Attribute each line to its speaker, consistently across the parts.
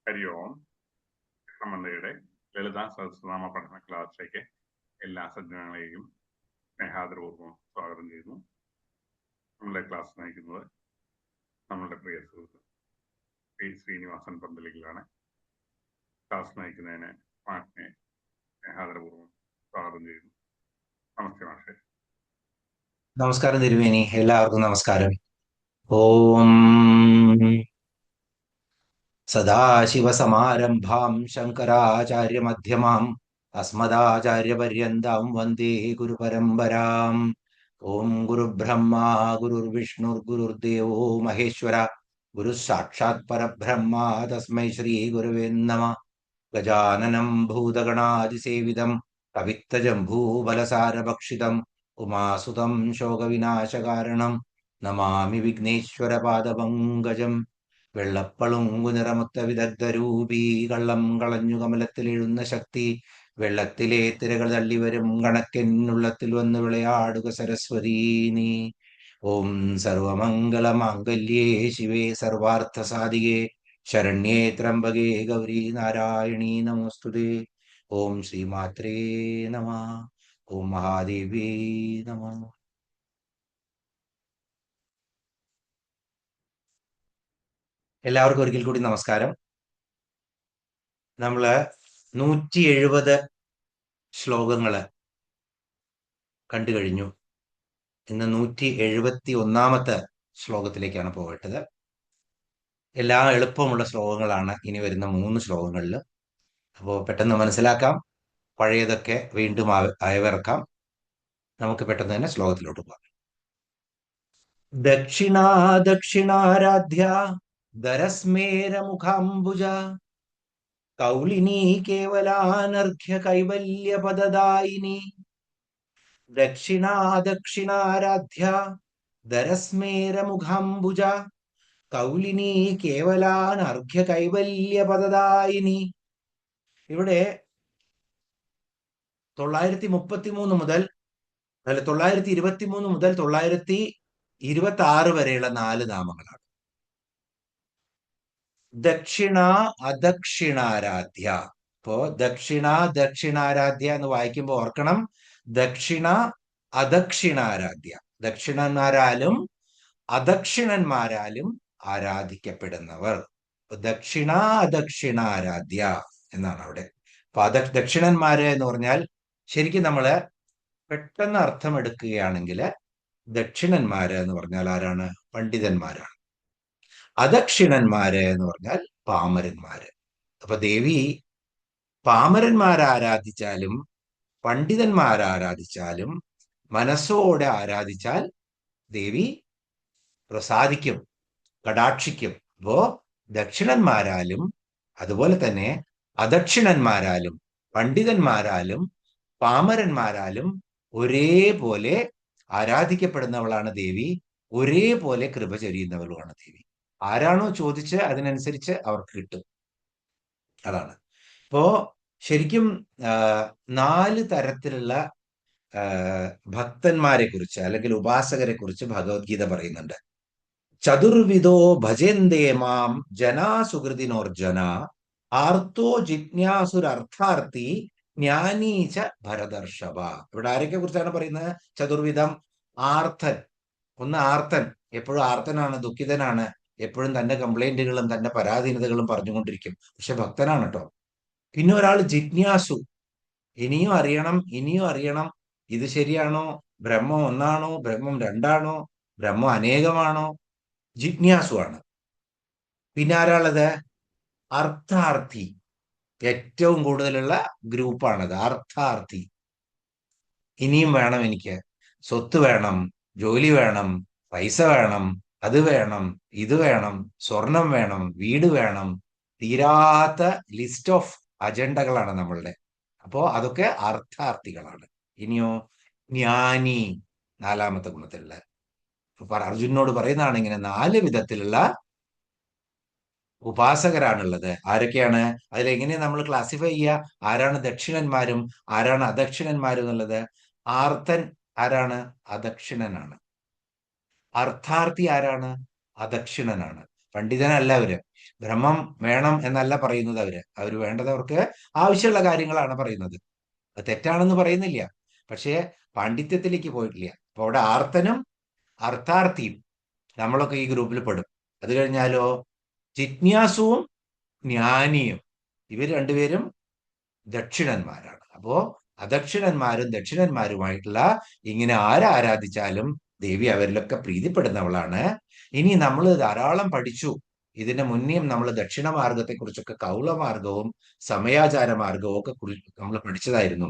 Speaker 1: ഹരി ഓം. കൃഷ്ണമന്ദയുടെ ലളിതാ സഹസ്രനാമ പഠന ക്ലാസ്സിലേക്ക് എല്ലാ സജ്ജനങ്ങളെയും സ്നേഹാദരപൂർവ്വം സ്വാഗതം ചെയ്യുന്നു. നമ്മളുടെ ക്ലാസ് നയിക്കുന്നത് നമ്മളുടെ പ്രിയ സുഹൃത്ത് പി ശ്രീനിവാസൻ പന്തലികളാണ്. ക്ലാസ് നയിക്കുന്നതിന് മാഷിനെ സ്നേഹാദരപൂർവ്വം സ്വാഗതം ചെയ്യുന്നു. നമസ്തേ മാഷെ.
Speaker 2: നമസ്കാരം തിരുമേനി, എല്ലാവർക്കും നമസ്കാരം. ഓം സദാശിവസമാരംഭാം ശങ്കരാചാര്യമധ്യമാം അസ്മദാചാര്യപര്യന്താം വന്ദേ ഗുരുപരമ്പരാം. ഓം ഗുരുബ്രഹ്മ ഗുരുർവിഷ്ണുർഗുരുർദേവോ മഹേശ്വര ഗുരു സാക്ഷാത് പരബ്രഹ്മ തസ്മൈ ശ്രീ ഗുരുവേ നമഃ. ഗജാനനം ഭൂതഗണാതിസേവിതം കവിത്തജംഭൂബലസാരഭക്ഷിതം ഉമാസുതം ശോകവിനാശകാരണം നമാമി വിഘ്നേശ്വരപാദപങ്കജം. വെള്ളപ്പളുങ്കു നിറമൊത്ത വിദഗ്ധരൂപീ കള്ളം കളഞ്ഞു കമലത്തിലെഴുന്ന ശക്തി വെള്ളത്തിലെ തിരകൾ തള്ളിവരും കണക്കെന്നുള്ളത്തിൽ വന്ന് വിളയാടുക സരസ്വതീ നീ. ഓം സർവമംഗളമാംഗല്യേ ശിവേ സർവാർത്ഥ സാധികേ ശരണ്യേ ത്രംബകേ ഗൗരി നാരായണീ നമോസ്തുതേ. ഓം ശ്രീമാത്രേ നമഃ. ഓം മഹാദേവി നമഃ. എല്ലാവർക്കും ഒരിക്കൽ കൂടി നമസ്കാരം. നമ്മള് 170 ശ്ലോകങ്ങള് കണ്ടു കഴിഞ്ഞു. ഇന്ന് 171 ശ്ലോകത്തിലേക്കാണ് പോകേണ്ടത്. എല്ലാ എളുപ്പമുള്ള ശ്ലോകങ്ങളാണ് ഇനി വരുന്ന 3 ശ്ലോകങ്ങളിൽ. അപ്പോൾ പെട്ടെന്ന് മനസ്സിലാക്കാം, പഴയതൊക്കെ വീണ്ടും അയവിറക്കാം. നമുക്ക് പെട്ടെന്ന് തന്നെ ശ്ലോകത്തിലോട്ട് പോകാം. ദക്ഷിണാരാധ്യ ദരസ്മേരമുഖാംബുജ കൗലിനീ കേവലാനർഘ്യ കൈവല്യപദദായിനി. ദക്ഷിണാരാധ്യ ദരസ്മേരമുഖാംബുജ കൗലിനീ കേവലാനർഘ്യ കൈവല്യപദദായിനി. ഇവിടെ 923 മുതൽ 926 വരെയുള്ള 4 നാമങ്ങളാണ്. ദക്ഷിണ അദക്ഷിണാരാധ്യ. ഇപ്പോ ദക്ഷിണാരാധ്യ എന്ന് വായിക്കുമ്പോൾ ഓർക്കണം, ദക്ഷിണ അദക്ഷിണാരാധ്യ, ദക്ഷിണന്മാരാലും അദക്ഷിണന്മാരാലും ആരാധിക്കപ്പെടുന്നവർ. ദക്ഷിണ അദക്ഷിണാരാധ്യ എന്നാണ് അവിടെ. അപ്പൊ ദക്ഷിണന്മാര് എന്ന് പറഞ്ഞാൽ ശരിക്കും നമ്മള് പെട്ടെന്ന് അർത്ഥം എടുക്കുകയാണെങ്കിൽ ദക്ഷിണന്മാര് എന്ന് പറഞ്ഞാൽ ആരാണ്? പണ്ഡിതന്മാരാണ്. അദക്ഷിണന്മാര് എന്ന് പറഞ്ഞാൽ പാമരന്മാര്. അപ്പൊ ദേവി പാമരന്മാരാരാധിച്ചാലും പണ്ഡിതന്മാരാരാധിച്ചാലും മനസ്സോടെ ആരാധിച്ചാൽ ദേവി പ്രസാദിക്കും, കടാക്ഷിക്കും. അപ്പോ ദക്ഷിണന്മാരാലും അതുപോലെ തന്നെ അദക്ഷിണന്മാരാലും പണ്ഡിതന്മാരാലും പാമരന്മാരാലും ഒരേപോലെ ആരാധിക്കപ്പെടുന്നവളാണ് ദേവി. ഒരേപോലെ കൃപ ചൊരിയുന്നവളുമാണ് ദേവി. ആരാണോ ചോദിച്ച് അതിനനുസരിച്ച് അവർക്ക് കിട്ടും. അതാണ്. ഇപ്പോ ശരിക്കും 4 തരത്തിലുള്ള ഭക്തന്മാരെ കുറിച്ച് അല്ലെങ്കിൽ ഉപാസകരെ കുറിച്ച് ഭഗവത്ഗീത പറയുന്നുണ്ട്. ചതുർവിധോ ഭജന്തേ മാം ജനാ സുഹൃതിനോർജന ആർത്തോ ജിജ്ഞാസുരർത്ഥാർത്ഥി ജ്ഞാനീച ഭരതർഷഭ. ഇവിടെ ആരൊക്കെ കുറിച്ചാണ് പറയുന്നത്? ചതുർവിധം. ആർത്തൻ, ഒന്ന് ആർത്തൻ, എപ്പോഴും ആർത്തനാണ്, ദുഃഖിതനാണ്, എപ്പോഴും തന്റെ കംപ്ലൈന്റുകളും തന്റെ പരാധീനതകളും പറഞ്ഞുകൊണ്ടിരിക്കും, പക്ഷെ ഭക്തനാണ് കേട്ടോ. പിന്നെ ഒരാൾ ജിജ്ഞാസു, ഇനിയും അറിയണം, ഇനിയും അറിയണം, ഇത് ശരിയാണോ, ബ്രഹ്മം ഒന്നാണോ, ബ്രഹ്മം രണ്ടാണോ, ബ്രഹ്മം അനേകമാണോ, ജിജ്ഞാസു ആണ്. പിന്നെ ആരാളത്? അർത്ഥാർത്ഥി. ഏറ്റവും കൂടുതലുള്ള ഗ്രൂപ്പാണത്, അർത്ഥാർത്ഥി. ഇനിയും വേണം, എനിക്ക് സ്വത്ത് വേണം, ജോലി വേണം, പൈസ വേണം, അത് വേണം, ഇത് വേണം, സ്വർണം വേണം, വീട് വേണം, തീരാത്ത ലിസ്റ്റ് ഓഫ് അജണ്ടകളാണ് നമ്മളുടെ. അപ്പോ അതൊക്കെ അർത്ഥാർത്ഥികളാണ്. ഇനിയോ ജ്ഞാനി, 4ാമത്തെ ഗുണത്തിലുള്ള. അർജുനോട് പറയുന്നതാണ് ഇങ്ങനെ 4 വിധത്തിലുള്ള ഉപാസകരാണുള്ളത്. ആരൊക്കെയാണ്? അതിലെങ്ങനെ നമ്മൾ ക്ലാസിഫൈ ചെയ്യുക? ആരാണ് ദക്ഷിണന്മാരും ആരാണ് അദക്ഷിണന്മാരും എന്നുള്ളത്? ആർത്തൻ ആരാണ്? അദക്ഷിണനാണ്. അർത്ഥാർത്ഥി ആരാണ്? അദക്ഷിണനാണ്. പണ്ഡിതനല്ല അവര്. ബ്രഹ്മം വേണം എന്നല്ല പറയുന്നത്. അവര് വേണ്ടത് അവർക്ക് ആവശ്യമുള്ള കാര്യങ്ങളാണ് പറയുന്നത്. അത് തെറ്റാണെന്ന് പറയുന്നില്ല, പക്ഷേ പാണ്ഡിത്യത്തിലേക്ക് പോയിട്ടില്ല. അപ്പൊ അവിടെ ആർത്തനും അർത്ഥാർത്ഥിയും നമ്മളൊക്കെ ഈ ഗ്രൂപ്പിൽ പെടും. അത് കഴിഞ്ഞാലോ ജിജ്ഞാസുവും ജ്ഞാനിയും, ഇവർ രണ്ടുപേരും ദക്ഷിണന്മാരാണ്. അപ്പോ അദക്ഷിണന്മാരും ദക്ഷിണന്മാരുമായിട്ടുള്ള ഇങ്ങനെ ആരാധിച്ചാലും ദേവി അവരിലൊക്കെ പ്രീതിപ്പെടുന്നവളാണ്. ഇനി നമ്മൾ ധാരാളം പഠിച്ചു. ഇതിന്റെ മുന്നേയും നമ്മൾ ദക്ഷിണ മാർഗത്തെ കുറിച്ചൊക്കെ, കൗളമാർഗവും സമയാചാര മാർഗവും ഒക്കെ നമ്മൾ പഠിച്ചതായിരുന്നു.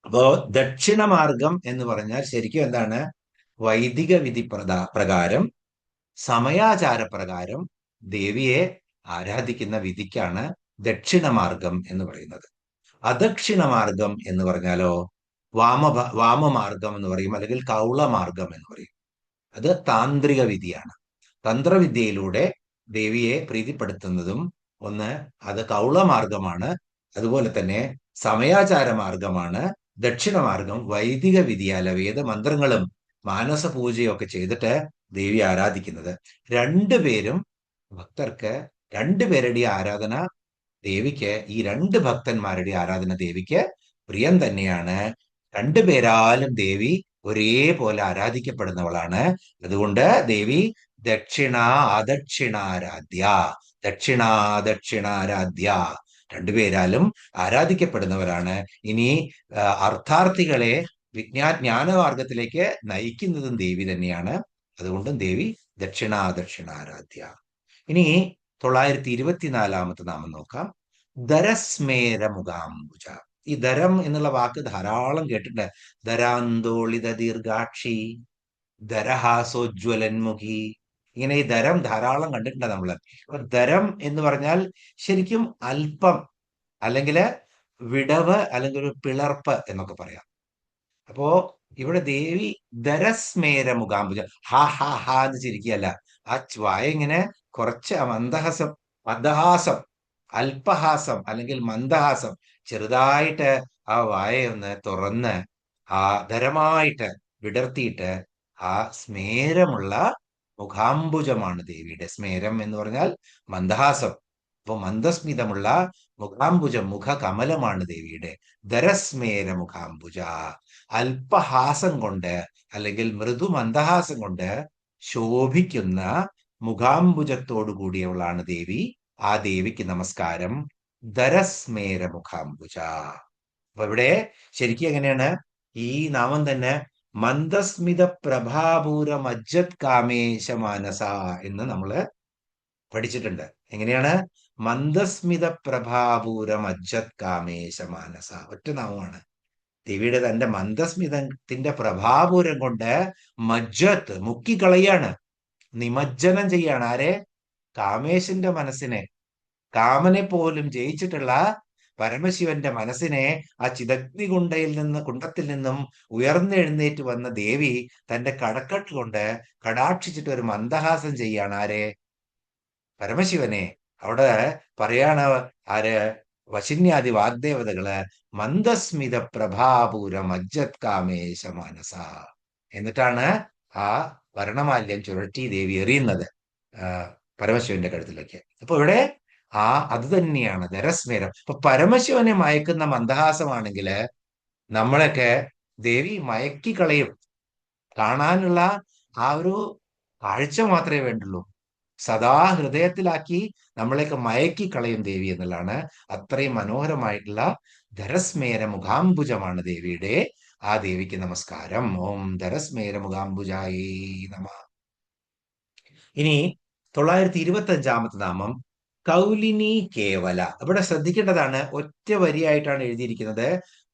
Speaker 2: അപ്പോ ദക്ഷിണ മാർഗം എന്ന് പറഞ്ഞാൽ ശരിക്കും എന്താണ്? വൈദിക വിധി പ്രകാരം, സമയാചാര പ്രകാരം ദേവിയെ ആരാധിക്കുന്ന വിധിക്കാണ് ദക്ഷിണമാർഗം എന്ന് പറയുന്നത്. അദക്ഷിണമാർഗം എന്ന് പറഞ്ഞാലോ വാമമാർഗം എന്ന് പറയും, അല്ലെങ്കിൽ കൗളമാർഗം എന്ന് പറയും. അത് താന്ത്രിക വിധിയാണ്. തന്ത്രവിദ്യയിലൂടെ ദേവിയെ പ്രീതിപ്പെടുത്തുന്നതും ഒന്ന് അത് കൗളമാർഗമാണ്. അതുപോലെ തന്നെ സമയാചാര മാർഗമാണ് ദക്ഷിണമാർഗം. വൈദിക വിധിയാല വേദമന്ത്രങ്ങളും മാനസ പൂജയും ഒക്കെ ചെയ്തിട്ട് ദേവി ആരാധിക്കുന്നത്. രണ്ടുപേരും ഭക്തർക്ക്, രണ്ടുപേരുടെ ആരാധന ദേവിക്ക്, ഈ രണ്ട് ഭക്തന്മാരുടെ ആരാധന ദേവിക്ക് പ്രിയം തന്നെയാണ്. രണ്ടുപേരാലും ദേവി ഒരേപോലെ ആരാധിക്കപ്പെടുന്നവളാണ്. അതുകൊണ്ട് ദേവി ദക്ഷിണ അദക്ഷിണാരാധ്യ, ദക്ഷിണാദക്ഷിണാരാധ്യ, രണ്ടുപേരാലും ആരാധിക്കപ്പെടുന്നവരാണ്. ഇനി അർത്ഥാർത്ഥികളെ ജ്ഞാനമാർഗത്തിലേക്ക് നയിക്കുന്നതും ദേവി തന്നെയാണ്. അതുകൊണ്ടും ദേവി ദക്ഷിണാദക്ഷിണാരാധ്യ. ഇനി 924 നാമം നോക്കാം. ദരസ്മേര മുഖാംബുജ. ഈ ദരം എന്നുള്ള വാക്ക് ധാരാളം കേട്ടിട്ടുണ്ട്. ദരാന്തോളിത ദീർഘാക്ഷി, ദരഹാസോജ്വലന്മുഖി, ഇങ്ങനെ ഈ ദരം ധാരാളം കണ്ടിട്ടുണ്ട് നമ്മള്. അപ്പൊ ദരം എന്ന് പറഞ്ഞാൽ ശരിക്കും അല്പം, അല്ലെങ്കിൽ വിടവ്, അല്ലെങ്കിൽ ഒരു പിളർപ്പ് എന്നൊക്കെ പറയാം. അപ്പോ ഇവിടെ ദേവി ദരസ്മേര മുഖാംബുജ, ഹാ ഹാ ഹാ എന്ന് ചിരിക്കുകയല്ല. ആ വായ ഇങ്ങനെ കുറച്ച് മന്ദഹാസം, അല്പഹാസം അല്ലെങ്കിൽ മന്ദഹാസം, ചെറുതായിട്ട് ആ വായയൊന്ന് തുറന്ന് ആദരമായിട്ട് വിടർത്തിയിട്ട് ആ സ്മേരമുള്ള മുഖാംബുജമാണ് ദേവിയുടെ. സ്മേരം എന്ന് പറഞ്ഞാൽ മന്ദഹാസം. അപ്പൊ മന്ദസ്മിതമുള്ള മുഖാംബുജം, മുഖകമലമാണ് ദേവിയുടെ. ദരസ്മേര മുഖാംബുജ, അല്പഹാസം കൊണ്ട് അല്ലെങ്കിൽ മൃദു മന്ദഹാസം കൊണ്ട് ശോഭിക്കുന്ന മുഖാംബുജത്തോടു കൂടിയവളാണ് ദേവി. ആ ദേവിക്ക് നമസ്കാരം. ദരസ്മേര മുഖാംബുജ. അപ്പൊ ഇവിടെ ശരിക്കും എങ്ങനെയാണ് ഈ നാമം തന്നെ? മന്ദസ്മിത പ്രഭാപൂര മജ്ജത് കാമേശ മാനസ എന്ന് നമ്മള് പഠിച്ചിട്ടുണ്ട്. എങ്ങനെയാണ്? മന്ദസ്മിത പ്രഭാപൂര മജ്ജത് കാമേശ മാനസ. ഒറ്റ നാമമാണ്. ദേവിയുടെ തന്റെ മന്ദസ്മിതത്തിന്റെ പ്രഭാപൂരം കൊണ്ട് മജ്ജത്ത് മുക്കിക്കളയാണ്, നിമജ്ജനം ചെയ്യാണ്. ആരെ? കാമേശന്റെ മനസ്സിനെ, കാമനെ പോലും ജയിച്ചിട്ടുള്ള പരമശിവന്റെ മനസ്സിനെ ആ കുണ്ടത്തിൽ നിന്നും ഉയർന്നെഴുന്നേറ്റ് വന്ന ദേവി തന്റെ കടക്കട്ട് കൊണ്ട് കടാക്ഷിച്ചിട്ട് ഒരു മന്ദഹാസം ചെയ്യാണ്. ആരെ? പരമശിവനെ. അവിടെ പറയാണ് ആര്? വശിന്യാദി വാഗ്ദേവതകള് മന്ദസ്മിത പ്രഭാപൂര മജ്ജത് കാമേശ മാനസ. എന്നിട്ടാണ് ആ വർണ്ണമാല്യം ചുഴറ്റി ദേവി എറിയുന്നത് പരമശിവന്റെ കഴുത്തിലേക്ക്. അപ്പൊ ഇവിടെ അത് തന്നെയാണ് ദരസ്മേരം. ഇപ്പൊ പരമശിവനെ മയക്കുന്ന മന്ദഹാസമാണെങ്കില് നമ്മളൊക്കെ ദേവി മയക്കിക്കളയും. കാണാനുള്ള ആ ഒരു കാഴ്ച മാത്രമേ വേണ്ടുള്ളൂ. സദാ ഹൃദയത്തിലാക്കി നമ്മളെയൊക്കെ മയക്കിക്കളയും ദേവി എന്നുള്ളതാണ്. അത്രയും മനോഹരമായിട്ടുള്ള ധരസ്മേര മുഖാംബുജമാണ് ദേവിയുടെ. ആ ദേവിക്ക് നമസ്കാരം. ഓം ധരസ്മേര മുഖാംബുജായേ നമ. ഇനി 925 നാമം കൗലിനി കേവല. ഇവിടെ ശ്രദ്ധിക്കേണ്ടതാണ്, ഒറ്റ വരിയായിട്ടാണ് എഴുതിയിരിക്കുന്നത്.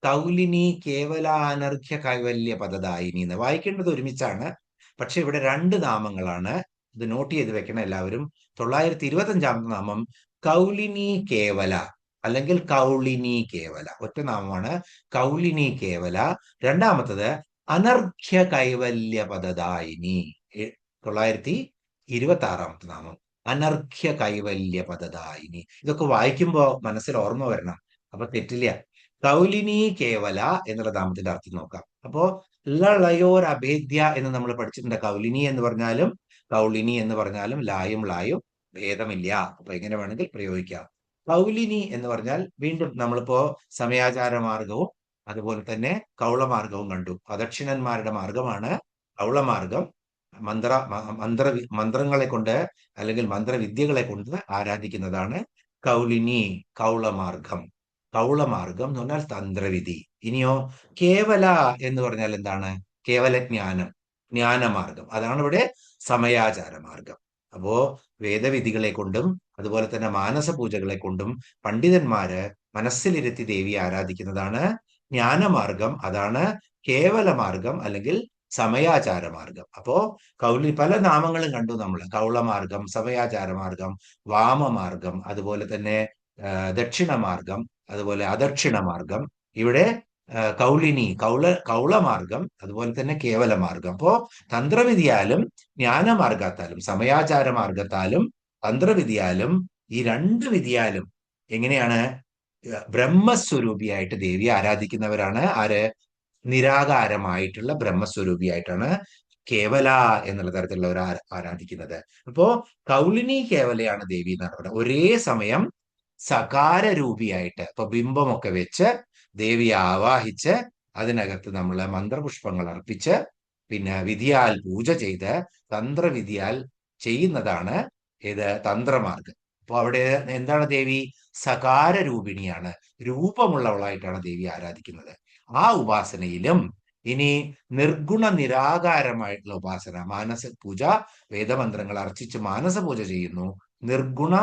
Speaker 2: കൗലിനി കേവല അനർഘ്യ കൈവല്യ പദദായിനി എന്ന് വായിക്കേണ്ടത് ഒരുമിച്ചാണ്. പക്ഷെ ഇവിടെ രണ്ട് നാമങ്ങളാണ്. ഇത് നോട്ട് ചെയ്ത് വെക്കണം എല്ലാവരും. 925 നാമം കൗലിനി കേവല അല്ലെങ്കിൽ കൗളിനി കേവല, ഒറ്റ നാമമാണ്. കൗലിനി കേവല. രണ്ടാമത്തത് അനർഘ്യ കൈവല്യ പദദായിനി. 926 നാമം അനർഘ്യ കൈവല്യ പദദായിനി. ഇതൊക്കെ വായിക്കുമ്പോ മനസ്സിൽ ഓർമ്മ വരണം, അപ്പൊ തെറ്റില്ല. കൗലിനി കേവല എന്നുള്ള നാമത്തിന്റെ അർത്ഥം നോക്കാം. അപ്പോ ലയോർ അഭേദ്യ എന്ന് നമ്മൾ പഠിച്ചിട്ടുണ്ട്. കൗലിനി എന്ന് പറഞ്ഞാലും കൗലിനി എന്ന് പറഞ്ഞാലും ലായും ലായും ഭേദമില്ല. അപ്പൊ എങ്ങനെ വേണമെങ്കിൽ പ്രയോഗിക്കാം. കൗലിനി എന്ന് പറഞ്ഞാൽ വീണ്ടും നമ്മളിപ്പോ സമയാചാര മാർഗവും അതുപോലെ തന്നെ കൗളമാർഗവും കണ്ടു. അദക്ഷിണന്മാരുടെ മാർഗമാണ് കൗളമാർഗം. മന്ത്രങ്ങളെ കൊണ്ട് അല്ലെങ്കിൽ മന്ത്രവിദ്യകളെ കൊണ്ട് ആരാധിക്കുന്നതാണ് കൗലിനി, കൗളമാർഗം. കൗളമാർഗം എന്ന് പറഞ്ഞാൽ തന്ത്രവിധി. ഇനിയോ കേവല എന്ന് പറഞ്ഞാൽ എന്താണ്? കേവല ജ്ഞാനം, ജ്ഞാനമാർഗം. അതാണ് ഇവിടെ സമയാചാര മാർഗം. അപ്പോ വേദവിധികളെ കൊണ്ടും അതുപോലെ തന്നെ മാനസ പൂജകളെ കൊണ്ടും പണ്ഡിതന്മാര് മനസ്സിലിരുത്തി ദേവിയെ ആരാധിക്കുന്നതാണ് ജ്ഞാനമാർഗം. അതാണ് കേവല മാർഗം അല്ലെങ്കിൽ സമയാചാര മാർഗം. അപ്പോ പല നാമങ്ങളും കണ്ടു നമ്മൾ. കൗളമാർഗം, സമയാചാര മാർഗം, വാമമാർഗം, അതുപോലെ തന്നെ ദക്ഷിണമാർഗം, അതുപോലെ അദക്ഷിണ മാർഗം. ഇവിടെ കൗളിനി, കൗളമാർഗം, അതുപോലെ തന്നെ കേവല മാർഗം. അപ്പോ തന്ത്രവിധിയാലും ജ്ഞാനമാർഗത്താലും സമയാചാര മാർഗത്താലും തന്ത്രവിധിയാലും ഈ രണ്ട് വിധിയാലും എങ്ങനെയാണ് ബ്രഹ്മസ്വരൂപിയായിട്ട് ദേവിയെ ആരാധിക്കുന്നവരാണ്. ആര്? നിരാകാരമായിട്ടുള്ള ബ്രഹ്മസ്വരൂപിയായിട്ടാണ് കേവല എന്നുള്ള തരത്തിലുള്ളവർ ആരാധിക്കുന്നത്. അപ്പോ കൗലിനി കേവലയാണ് ദേവി എന്നാണ് പറയുന്നത്. ഒരേ സമയം സകാര രൂപിയായിട്ട് ഇപ്പൊ ബിംബമൊക്കെ വെച്ച് ദേവിയെ ആവാഹിച്ച് അതിനകത്ത് നമ്മൾ മന്ത്രപുഷ്പങ്ങൾ അർപ്പിച്ച് പിന്നെ വിധിയാൽ പൂജ ചെയ്ത് തന്ത്രവിധിയാൽ ചെയ്യുന്നതാണ് ഏത്? തന്ത്രമാർഗം. അപ്പൊ അവിടെ എന്താണ് ദേവി? സകാര രൂപിണിയാണ്, രൂപമുള്ളവളായിട്ടാണ് ദേവി ആരാധിക്കുന്നത്. ആ ഉപാസനയിലും ഇനി നിർഗുണ നിരാകാരമായിട്ടുള്ള ഉപാസന, മാനസ പൂജ, വേദമന്ത്രങ്ങൾ അർച്ചിച്ച് മാനസ പൂജ ചെയ്യുന്നു. നിർഗുണ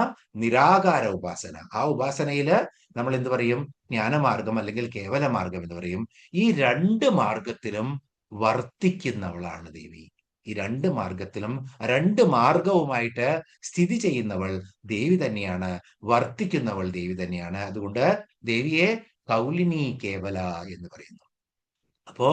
Speaker 2: നിരാകാര ഉപാസന, ആ ഉപാസനയില് നമ്മൾ എന്ത് പറയും? ജ്ഞാനമാർഗം അല്ലെങ്കിൽ കേവല മാർഗം എന്ന് പറയും. ഈ രണ്ട് മാർഗത്തിലും വർത്തിക്കുന്നവളാണ് ദേവി. ഈ രണ്ട് മാർഗത്തിലും, രണ്ട് മാർഗവുമായിട്ട് സ്ഥിതി ചെയ്യുന്നവൾ ദേവി തന്നെയാണ്, വർത്തിക്കുന്നവൾ ദേവി തന്നെയാണ്. അതുകൊണ്ട് ദേവിയെ കൗലിനി കേവല എന്ന് പറയുന്നു. അപ്പോ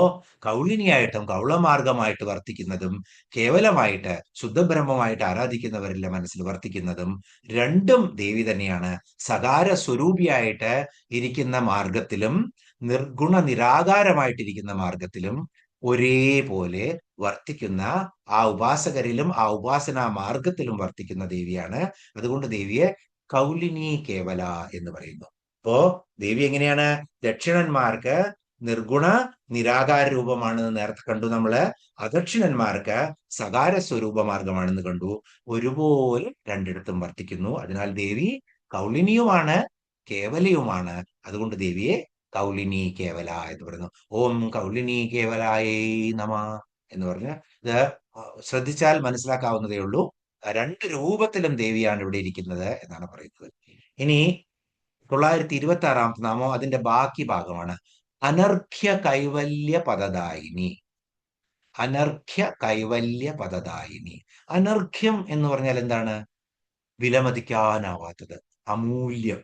Speaker 2: കൗളിനിയായിട്ടും കൗളമാർഗമായിട്ട് വർത്തിക്കുന്നതും കേവലമായിട്ട് ശുദ്ധബ്രഹ്മമായിട്ട് ആരാധിക്കുന്നവരുടെ മനസ്സിൽ വർത്തിക്കുന്നതും രണ്ടും ദേവി തന്നെയാണ്. സകാര സ്വരൂപിയായിട്ട് ഇരിക്കുന്ന മാർഗത്തിലും നിർഗുണ നിരാകാരമായിട്ടിരിക്കുന്ന മാർഗത്തിലും ഒരേപോലെ വർത്തിക്കുന്ന ആ ഉപാസകരിലും ആ ഉപാസനാ മാർഗത്തിലും വർത്തിക്കുന്ന ദേവിയാണ്. അതുകൊണ്ട് ദേവിയെ കൗലിനി കേവല എന്ന് പറയുന്നു. അപ്പോ ദേവി എങ്ങനെയാണ്? ദക്ഷിണന്മാർക്ക് നിർഗുണ നിരാകാര രൂപമാണെന്ന് നേരത്തെ കണ്ടു നമ്മള്. അദക്ഷിണന്മാർക്ക് സകാര സ്വരൂപ മാർഗമാണെന്ന് കണ്ടു. ഒരുപോലെ രണ്ടിടത്തും വർത്തിക്കുന്നു. അതിനാൽ ദേവി കൗലിനിയുമാണ് കേവലയുമാണ്. അതുകൊണ്ട് ദേവിയെ കൗലിനി കേവല എന്ന് പറയുന്നു. ഓം കൗലിനി കേവലായേ നമ എന്ന് പറഞ്ഞ് ഇത് ശ്രദ്ധിച്ചാൽ മനസ്സിലാക്കാവുന്നതേ ഉള്ളൂ. രണ്ട് രൂപത്തിലും ദേവിയാണ് ഇവിടെ ഇരിക്കുന്നത് എന്നാണ് പറയുന്നത്. ഇനി 926 നാമം അതിന്റെ ബാക്കി ഭാഗമാണ്. അനർഘ്യ കൈവല്യ പദദായിനി. അനർഘ്യ കൈവല്യ പദദായിനി. അനർഘ്യം എന്ന് പറഞ്ഞാൽ എന്താണ്? വിലമതിക്കാനാവാത്തത്, അമൂല്യം,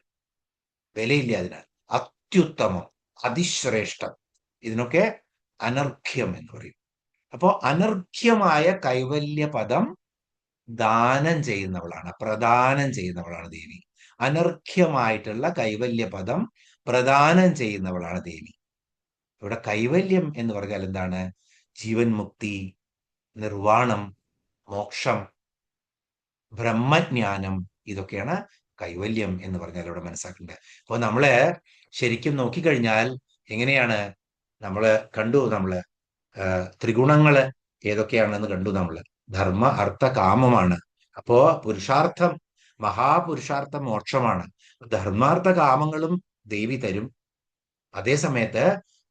Speaker 2: വിലയില്ല. അതിനാൽ അത്യുത്തമം, അതിശ്രേഷ്ഠം, ഇതിനൊക്കെ അനർഘ്യം എന്ന് പറയും. അപ്പോ അനർഘ്യമായ കൈവല്യ പദം ദാനം ചെയ്യുന്നവളാണ്, പ്രദാനം ചെയ്യുന്നവളാണ് ദേവി. അനർഘ്യമായിട്ടുള്ള കൈവല്യ പദം പ്രദാനം ചെയ്യുന്നവളാണ് ദേവി. ഇവിടെ കൈവല്യം എന്ന് പറഞ്ഞാൽ എന്താണ്? ജീവൻ മുക്തി, നിർവാണം, മോക്ഷം, ബ്രഹ്മജ്ഞാനം, ഇതൊക്കെയാണ് കൈവല്യം എന്ന് പറഞ്ഞാൽ ഇവിടെ മനസ്സിലാക്കേണ്ടത്. അപ്പൊ നമ്മള് ശരിക്കും നോക്കിക്കഴിഞ്ഞാൽ എങ്ങനെയാണ് നമ്മള് കണ്ടു? ത്രിഗുണങ്ങള് ഏതൊക്കെയാണെന്ന് കണ്ടു നമ്മള്. ധർമ്മ അർത്ഥ കാമമാണ്. അപ്പോ പുരുഷാർത്ഥം, മഹാപുരുഷാർത്ഥം മോക്ഷമാണ്. ധർമാർത്ഥ കാമങ്ങളും ദേവി തരും. അതേ സമയത്ത്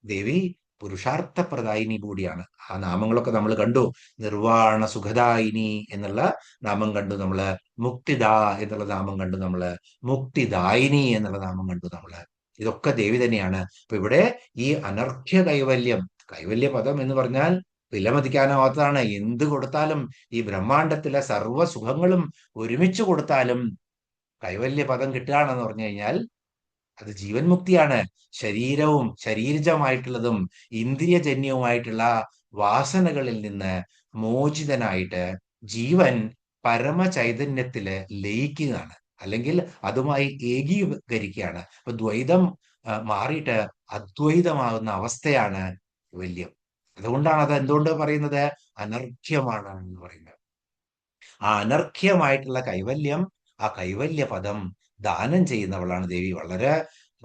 Speaker 2: ദേവി പുരുഷാർത്ഥ പ്രദായിനി കൂടിയാണ്. ആ നാമങ്ങളൊക്കെ നമ്മൾ കണ്ടു. നിർവാണ സുഖദായിനി എന്നുള്ള നാമം കണ്ടു നമ്മള്. മുക്തിദ എന്നുള്ള നാമം കണ്ടു നമ്മള്. മുക്തിദായിനി എന്നുള്ള നാമം കണ്ടു നമ്മള്. ഇതൊക്കെ ദേവി തന്നെയാണ്. അപ്പൊ ഇവിടെ ഈ അനർഘ്യ കൈവല്യം, കൈവല്യ പദം എന്ന് പറഞ്ഞാൽ വിലമതിക്കാനാവാത്തതാണ്. എന്ത് കൊടുത്താലും, ഈ ബ്രഹ്മാണ്ടത്തിലെ സർവ്വ സുഖങ്ങളും ഒരുമിച്ച് കൊടുത്താലും കൈവല്യ പദം കിട്ടുകയാണെന്ന് പറഞ്ഞു കഴിഞ്ഞാൽ അത് ജീവൻ മുക്തിയാണ്. ശരീരവും ശരീരജമായിട്ടുള്ളതും ഇന്ദ്രിയജന്യവുമായിട്ടുള്ള വാസനകളിൽ നിന്ന് മോചിതനായിട്ട് ജീവൻ പരമചൈതന്യത്തില് ലയിക്കുകയാണ്, അല്ലെങ്കിൽ അതുമായി ഏകീകരിക്കുകയാണ്. അപ്പൊ ദ്വൈതം മാറിയിട്ട് അദ്വൈതമാകുന്ന അവസ്ഥയാണ് കൈവല്യം. അതുകൊണ്ടാണ് അത് എന്തുകൊണ്ട് പറയുന്നത്? അനർഘ്യമാണ് എന്ന് പറയുന്നത്. ആ അനർഘ്യമായിട്ടുള്ള കൈവല്യം, ആ കൈവല്യ പദം ദാനം ചെയ്യുന്നവളാണ് ദേവി. വളരെ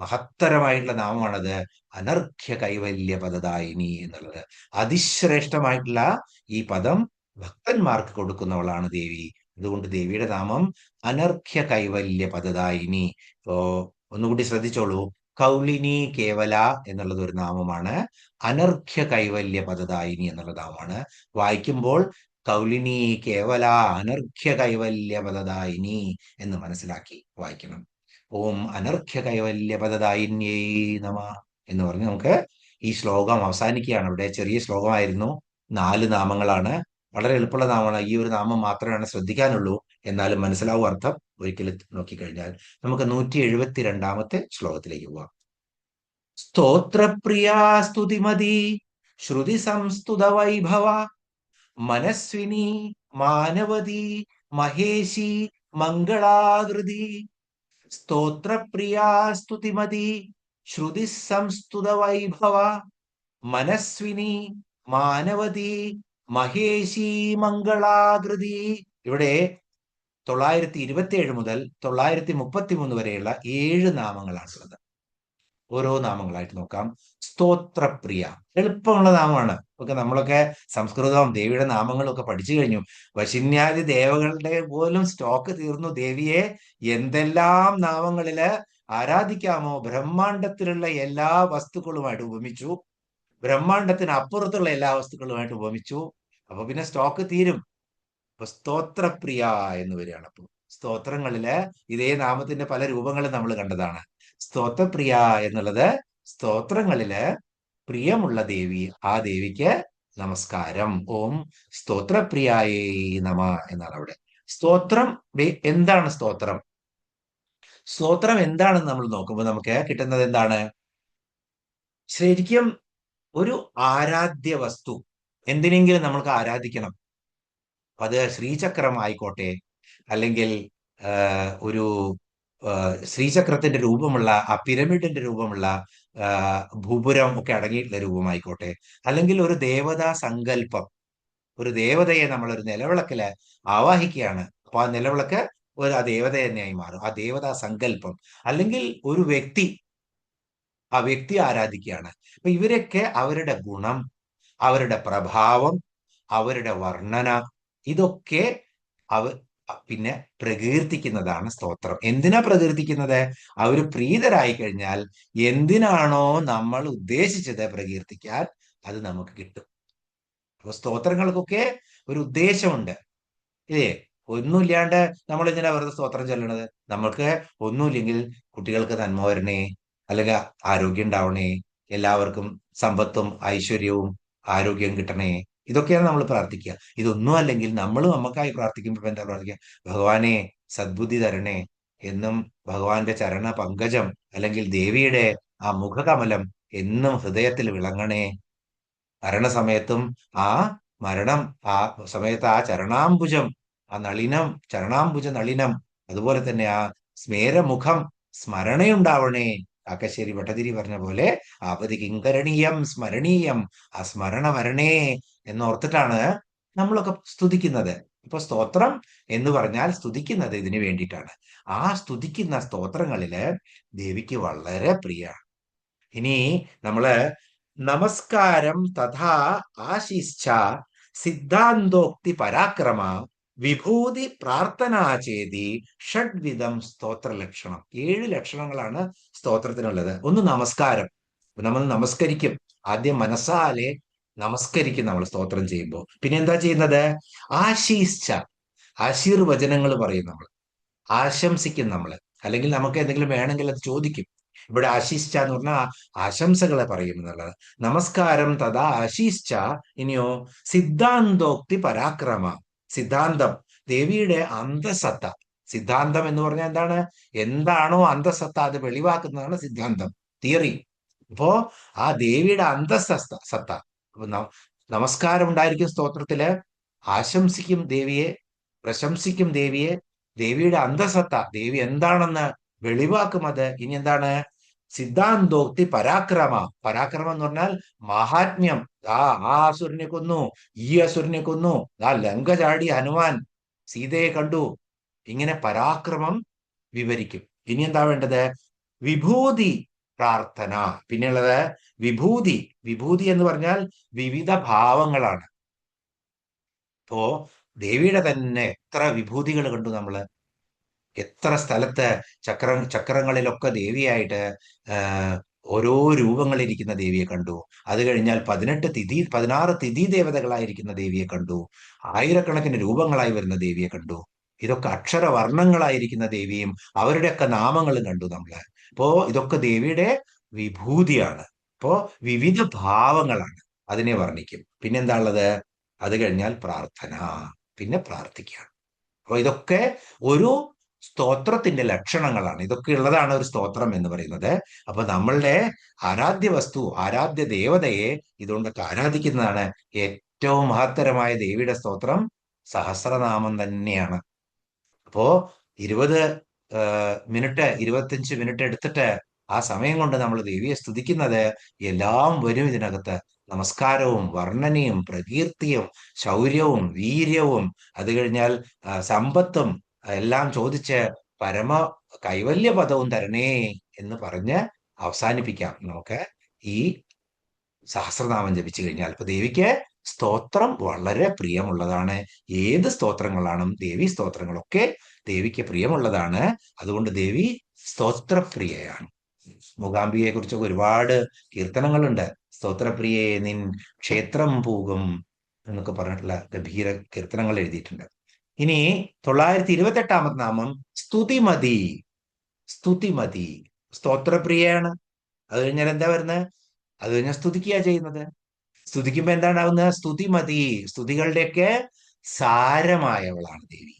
Speaker 2: മഹത്തരമായിട്ടുള്ള നാമമാണത്, അനർഘ്യ കൈവല്യ പദദായിനി എന്നുള്ളത്. അതിശ്രേഷ്ഠമായിട്ടുള്ള ഈ പദം ഭക്തന്മാർക്ക് കൊടുക്കുന്നവളാണ് ദേവി. അതുകൊണ്ട് ദേവിയുടെ നാമം അനർഘ്യ കൈവല്യ പദദായിനി. ഇപ്പോ ഒന്നുകൂടി ശ്രദ്ധിച്ചോളൂ. കൗലിനി കേവല എന്നുള്ളത് ഒരു നാമമാണ്. അനർഘ്യ കൈവല്യ പദദായിനി എന്നുള്ള നാമമാണ്. വായിക്കുമ്പോൾ കൗലിനി കേവല അനർഘ്യ കൈവല്യ പദദായിനി എന്ന് മനസ്സിലാക്കി വായിക്കണം. ഓം അനർഘ്യ കൈവല്യ പദദായിന്യേ നമ എന്ന് പറഞ്ഞ് നമുക്ക് ഈ ശ്ലോകം അവസാനിക്കുകയാണ്. ഇവിടെ ചെറിയ ശ്ലോകമായിരുന്നു, 4 നാമങ്ങളാണ്. വളരെ എളുപ്പമുള്ള നാമമാണ്. ഈ ഒരു നാമം മാത്രമാണ് ശ്രദ്ധിക്കാനുള്ളൂ, എന്നാലും മനസ്സിലാവും അർത്ഥം ഒരിക്കൽ നോക്കിക്കഴിഞ്ഞാൽ. നമുക്ക് 172 ശ്ലോകത്തിലേക്ക് പോവാം. സ്തോത്രപ്രിയാ സ്തുതിമതി ശ്രുതി സംസ്തുത വൈഭവ മനസ്വിനി മാനവതി മഹേശി മംഗളാകൃതി. സ്തോത്രപ്രിയാ സ്തുതിമതി ശ്രുതി സംസ്തുത വൈഭവ മനസ്വിനി മാനവതി മഹേശി മംഗളാകൃതി. ഇവിടെ 927 മുതൽ 933 വരെയുള്ള 7 നാമങ്ങളാണുള്ളത്. ഓരോ നാമങ്ങളായിട്ട് നോക്കാം. സ്തോത്രപ്രിയ എളുപ്പമുള്ള നാമമാണ്. നമ്മളൊക്കെ സംസ്കൃതവും ദേവിയുടെ നാമങ്ങളും ഒക്കെ പഠിച്ചു കഴിഞ്ഞു. വശിന്യാദി ദേവകളുടെ പോലും സ്റ്റോക്ക് തീർന്നു. ദേവിയെ എന്തെല്ലാം നാമങ്ങളില് ആരാധിക്കാമോ ബ്രഹ്മാണ്ടത്തിലുള്ള എല്ലാ വസ്തുക്കളുമായിട്ട് ഉപമിച്ചു, ബ്രഹ്മാണ്ടത്തിന് അപ്പുറത്തുള്ള എല്ലാ വസ്തുക്കളുമായിട്ട് ഉപമിച്ചു. അപ്പൊ പിന്നെ സ്റ്റോക്ക് തീരും. അപ്പൊ സ്തോത്രപ്രിയ എന്ന് വരികയാണ്. അപ്പൊ സ്തോത്രങ്ങളില് ഇതേ നാമത്തിന്റെ പല രൂപങ്ങളും നമ്മൾ കണ്ടതാണ്. സ്തോത്രപ്രിയ എന്നുള്ളത് സ്തോത്രങ്ങളില് പ്രിയമുള്ള ദേവി, ആ ദേവിക്ക് നമസ്കാരം. ഓം സ്തോത്രപ്രിയായേ നമ എന്നാണ് അവിടെ. സ്തോത്രം എന്താണ്? സ്തോത്രം സ്തോത്രം എന്താണെന്ന് നമ്മൾ നോക്കുമ്പോൾ നമുക്ക് കിട്ടുന്നത് എന്താണ്? ശരിക്കും ഒരു ആരാധ്യ വസ്തു, എന്തിനെങ്കിലും നമ്മൾക്ക് ആരാധിക്കണം. അത് ശ്രീചക്രം ആയിക്കോട്ടെ, അല്ലെങ്കിൽ ഒരു ശ്രീചക്രത്തിന്റെ രൂപമുള്ള ആ പിരമിഡിന്റെ രൂപമുള്ള ഭൂപുരം ഒക്കെ അടങ്ങിയിട്ടുള്ള രൂപമായിക്കോട്ടെ, അല്ലെങ്കിൽ ഒരു ദേവതാ സങ്കല്പം, ഒരു ദേവതയെ നമ്മൾ ഒരു നിലവിളക്കില് ആവാഹിക്കുകയാണ്. അപ്പൊ ആ നിലവിളക്ക് ആ ദേവത തന്നെയായി മാറും, ആ ദേവതാ സങ്കല്പം. അല്ലെങ്കിൽ ഒരു വ്യക്തി, ആ വ്യക്തി ആരാധിക്കുകയാണ്. അപ്പൊ ഇവരൊക്കെ അവരുടെ ഗുണം, അവരുടെ പ്രഭാവം, അവരുടെ വർണ്ണന, ഇതൊക്കെ പിന്നെ പ്രകീർത്തിക്കുന്നതാണ് സ്തോത്രം. എന്തിനാ പ്രകീർത്തിക്കുന്നത്? അവർ പ്രീതരായി കഴിഞ്ഞാൽ എന്തിനാണോ നമ്മൾ ഉദ്ദേശിച്ചത് പ്രകീർത്തിക്കാൻ, അത് നമുക്ക് കിട്ടും. അപ്പൊ സ്തോത്രങ്ങൾക്കൊക്കെ ഒരു ഉദ്ദേശമുണ്ട്, ഇല്ലേ? ഒന്നുമില്ലാണ്ട് നമ്മൾ ഇങ്ങനെ വെറുതെ സ്തോത്രം ചൊല്ലണത്, നമ്മൾക്ക് ഒന്നുമില്ലെങ്കിൽ കുട്ടികൾക്ക് നന്മ വരണേ, അല്ലെങ്കിൽ ആരോഗ്യം ഉണ്ടാവണേ, എല്ലാവർക്കും സമ്പത്തും ഐശ്വര്യവും ആരോഗ്യം കിട്ടണേ, ഇതൊക്കെയാണ് നമ്മൾ പ്രാർത്ഥിക്കുക. ഇതൊന്നും അല്ലെങ്കിൽ നമ്മൾ നമുക്കായി പ്രാർത്ഥിക്കുമ്പോൾ എന്താ പ്രാർത്ഥിക്കുക? ഭഗവാനെ സദ്ബുദ്ധി തരണേ എന്നും, ഭഗവാന്റെ ചരണ പങ്കജം അല്ലെങ്കിൽ ദേവിയുടെ ആ മുഖകമലം എന്നും ഹൃദയത്തിൽ വിളങ്ങണേ. മരണസമയത്തും ആ മരണം ആ സമയത്ത് ആ ചരണാംബുജം, ആ നളിനം, ചരണാംബുജ നളിനം, അതുപോലെ തന്നെ ആ സ്മേരമുഖം സ്മരണയുണ്ടാവണേ. കാക്കശ്ശേരി ഭട്ടതിരി പറഞ്ഞ പോലെ ആപതി കിങ്കരണീയം സ്മരണീയം, ആ സ്മരണ വരണേ എന്നോർത്തിട്ടാണ് നമ്മളൊക്കെ സ്തുതിക്കുന്നത്. ഇപ്പൊ സ്തോത്രം എന്ന് പറഞ്ഞാൽ സ്തുതിക്കുന്നത് ഇതിനു വേണ്ടിയിട്ടാണ്. ആ സ്തുതിക്കുന്ന സ്തോത്രങ്ങളില് ദേവിക്ക് വളരെ പ്രിയാണ്. ഇനി നമ്മള് നമസ്കാരം തഥാ ആശിശ്ച സിദ്ധാന്തോക്തി പരാക്രമ വിഭൂതി പ്രാർത്ഥനാചേതി ഷഡ്വിധം സ്തോത്ര ലക്ഷണം. 7 ലക്ഷണങ്ങളാണ് സ്തോത്രത്തിനുള്ളത്. ഒന്ന് നമസ്കാരം. നമ്മൾ നമസ്കരിക്കും, ആദ്യം മനസ്സാലെ നമസ്കരിക്കും നമ്മൾ സ്തോത്രം ചെയ്യുമ്പോൾ. പിന്നെ എന്താ ചെയ്യുന്നത്? ആശീശ്ച, ആശീർവചനങ്ങൾ പറയും നമ്മൾ, ആശംസിക്കും നമ്മൾ, അല്ലെങ്കിൽ നമുക്ക് എന്തെങ്കിലും വേണമെങ്കിൽ അത് ചോദിക്കും. ഇവിടെ ആശിശ്ച എന്ന് പറഞ്ഞാൽ ആശംസകളെ പറയും എന്നുള്ളത്. നമസ്കാരം തഥാ ആശിശ്ച. ഇനിയോ സിദ്ധാന്തോക്തി പരാക്രമ, സിദ്ധാന്തം, ദേവിയുടെ അന്തസത്ത. സിദ്ധാന്തം എന്ന് പറഞ്ഞാൽ എന്താണ്? എന്താണോ അന്തസത്ത അത് വെളിവാക്കുന്നതാണ് സിദ്ധാന്തം, തിയറി. അപ്പോ ആ ദേവിയുടെ സത്ത. അപ്പൊ നമസ്കാരം ഉണ്ടായിരിക്കും സ്തോത്രത്തില്, ആശംസിക്കും ദേവിയെ, പ്രശംസിക്കും ദേവിയെ, ദേവിയുടെ അന്തസത്ത, ദേവി എന്താണെന്ന് വെളിവാക്കും അത്. ഇനി എന്താണ്? സിദ്ധാന്തോക്തി പരാക്രമ. പരാക്രമം എന്ന് പറഞ്ഞാൽ മഹാത്മ്യം. ആ അസുരനെ കൊന്നു, ഈ അസുരനെ കൊന്നു, ലങ്ക ചാടി ഹനുമാൻ സീതയെ കണ്ടു. ഇങ്ങനെ പരാക്രമം വിവരിക്കും. ഇനി എന്താ വേണ്ടത്? വിഭൂതി പ്രാർത്ഥന. പിന്നെയുള്ളത് വിഭൂതി. വിഭൂതി എന്ന് പറഞ്ഞാൽ വിവിധ ഭാവങ്ങളാണ്. ഇപ്പോ ദേവിയുടെ തന്നെ എത്ര വിഭൂതികൾ കണ്ടു നമ്മള്. എത്ര സ്ഥലത്ത് ചക്രങ്ങളിലൊക്കെ ദേവിയായിട്ട് ഓരോ രൂപങ്ങളിരിക്കുന്ന ദേവിയെ കണ്ടു. അത് കഴിഞ്ഞാൽ 16 തിഥി ദേവതകളായിരിക്കുന്ന ദേവിയെ കണ്ടു. ആയിരക്കണക്കിന് രൂപങ്ങളായി വരുന്ന ദേവിയെ കണ്ടു. ഇതൊക്കെ അക്ഷരവർണ്ണങ്ങളായിരിക്കുന്ന ദേവിയും അവരുടെയൊക്കെ നാമങ്ങളും കണ്ടു നമ്മള്. അപ്പോ ഇതൊക്കെ ദേവിയുടെ വിഭൂതിയാണ്. അപ്പോ വിവിധ ഭാവങ്ങളാണ്, അതിനെ വർണ്ണിക്കും. പിന്നെന്താ ഉള്ളത്? അത് കഴിഞ്ഞാൽ പ്രാർത്ഥന, പിന്നെ പ്രാർത്ഥിക്കുകയാണ്. അപ്പൊ ഇതൊക്കെ ഒരു സ്തോത്രത്തിന്റെ ലക്ഷണങ്ങളാണ്. ഇതൊക്കെ ഉള്ളതാണ് ഒരു സ്തോത്രം എന്ന് പറയുന്നത്. അപ്പൊ നമ്മളുടെ ആരാധ്യ വസ്തു, ആരാധ്യ ദേവതയെ ഇതുകൊണ്ടൊക്കെ ആരാധിക്കുന്നതാണ്. ഏറ്റവും മഹത്തരമായ ദേവിയുടെ സ്തോത്രം സഹസ്രനാമം തന്നെയാണ്. അപ്പോ 20 മിനിറ്റ് 25 മിനിറ്റ് എടുത്തിട്ട് ആ സമയം കൊണ്ട് നമ്മൾ ദേവിയെ സ്തുതിക്കുന്നത് എല്ലാം വരും ഇതിനകത്ത്. നമസ്കാരവും വർണ്ണനയും പ്രകീർത്തിയും ശൗര്യവും വീര്യവും അത് കഴിഞ്ഞാൽ സമ്പത്തും എല്ലാം ചോദിച്ച് പരമ കൈവല്യ പദവും തരണേ എന്ന് പറഞ്ഞ് അവസാനിപ്പിക്കാം നമുക്ക് ഈ സഹസ്രനാമം ജപിച്ചു കഴിഞ്ഞാൽ. ഇപ്പൊ ദേവിക്ക് സ്തോത്രം വളരെ പ്രിയമുള്ളതാണ്. ഏത് സ്തോത്രങ്ങളാണ് ദേവി സ്തോത്രങ്ങളൊക്കെ ദേവിക്ക് പ്രിയമുള്ളതാണ്. അതുകൊണ്ട് ദേവി സ്തോത്രപ്രിയയാണ്. മൂകാംബികയെ കുറിച്ചൊക്കെ ഒരുപാട് കീർത്തനങ്ങളുണ്ട്. സ്തോത്രപ്രിയയെ നിൻ ക്ഷേത്രം പോകും എന്നൊക്കെ പറഞ്ഞിട്ടുള്ള ഗംഭീര കീർത്തനങ്ങൾ എഴുതിയിട്ടുണ്ട്. ഇനി 928 നാമം സ്തുതിമതി. സ്തുതിമതി സ്തോത്രപ്രിയയാണ്. അത് കഴിഞ്ഞാൽ എന്താ വരുന്നത്? അത് കഴിഞ്ഞാൽ സ്തുതിക്കുക ചെയ്യുന്നത്. സ്തുതിക്കുമ്പോ എന്താണ്ടാവുന്നത്? സ്തുതിമതി. സ്തുതികളുടെയൊക്കെ സാരമായവളാണ് ദേവി.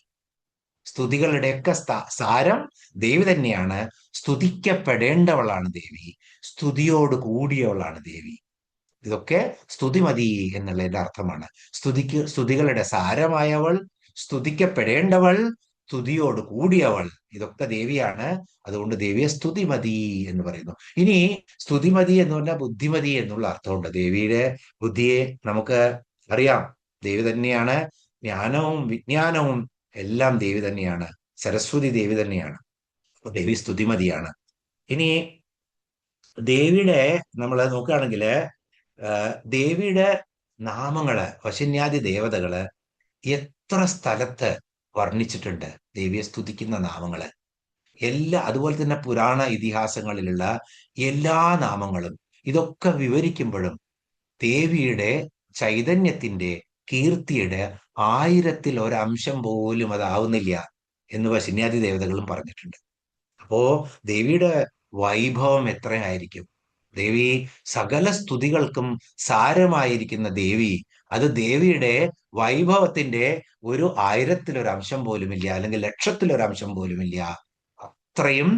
Speaker 2: സ്തുതികളുടെയൊക്കെ സാരം ദേവി തന്നെയാണ്. സ്തുതിക്കപ്പെടേണ്ടവളാണ് ദേവി. സ്തുതിയോട് കൂടിയവളാണ് ദേവി. ഇതൊക്കെ സ്തുതിമതി എന്നുള്ളതിന്റെ അർത്ഥമാണ്. സ്തുതികളുടെ സാരമായവൾ, സ്തുതിക്കപ്പെടേണ്ടവൾ, സ്തുതിയോട് കൂടിയവൾ, ഇതൊക്കെ ദേവിയാണ്. അതുകൊണ്ട് ദേവിയെ സ്തുതിമതി എന്ന് പറയുന്നു. ഇനി സ്തുതിമതി എന്ന് പറഞ്ഞാൽ ബുദ്ധിമതി എന്നുള്ള അർത്ഥമുണ്ട്. ദേവിയുടെ ബുദ്ധിയെ നമുക്ക് അറിയാം. ദേവി തന്നെയാണ്. ജ്ഞാനവും വിജ്ഞാനവും എല്ലാം ദേവി തന്നെയാണ്. സരസ്വതി ദേവി തന്നെയാണ്. അപ്പൊ ദേവി സ്തുതിമതിയാണ്. ഇനി ദേവിയുടെ നമ്മൾ നോക്കുകയാണെങ്കിൽ ദേവിയുടെ നാമങ്ങള്, വശന്യാദി ദേവതകള് എത്ര സ്ഥലത്ത് വർണ്ണിച്ചിട്ടുണ്ട്. ദേവിയെ സ്തുതിക്കുന്ന നാമങ്ങള് അതുപോലെ തന്നെ പുരാണ ഇതിഹാസങ്ങളിലുള്ള എല്ലാ നാമങ്ങളും ഇതൊക്കെ വിവരിക്കുമ്പോഴും ദേവിയുടെ ചൈതന്യത്തിന്റെ കീർത്തിയുടെ 1000-ൽ ഒരംശം പോലും അതാവുന്നില്ല എന്ന് വശന്യാദി ദേവതകളും പറഞ്ഞിട്ടുണ്ട്. അപ്പോ ദേവിയുടെ വൈഭവം എത്രയായിരിക്കും? ദേവി സകല സ്തുതികൾക്കും സാരമായിരിക്കുന്ന ദേവി, അത് ദേവിയുടെ വൈഭവത്തിന്റെ ഒരു 1000-ൽ ഒരംശം പോലുമില്ല, അല്ലെങ്കിൽ 1,00,000-ൽ ഒരംശം പോലുമില്ല. അത്രയും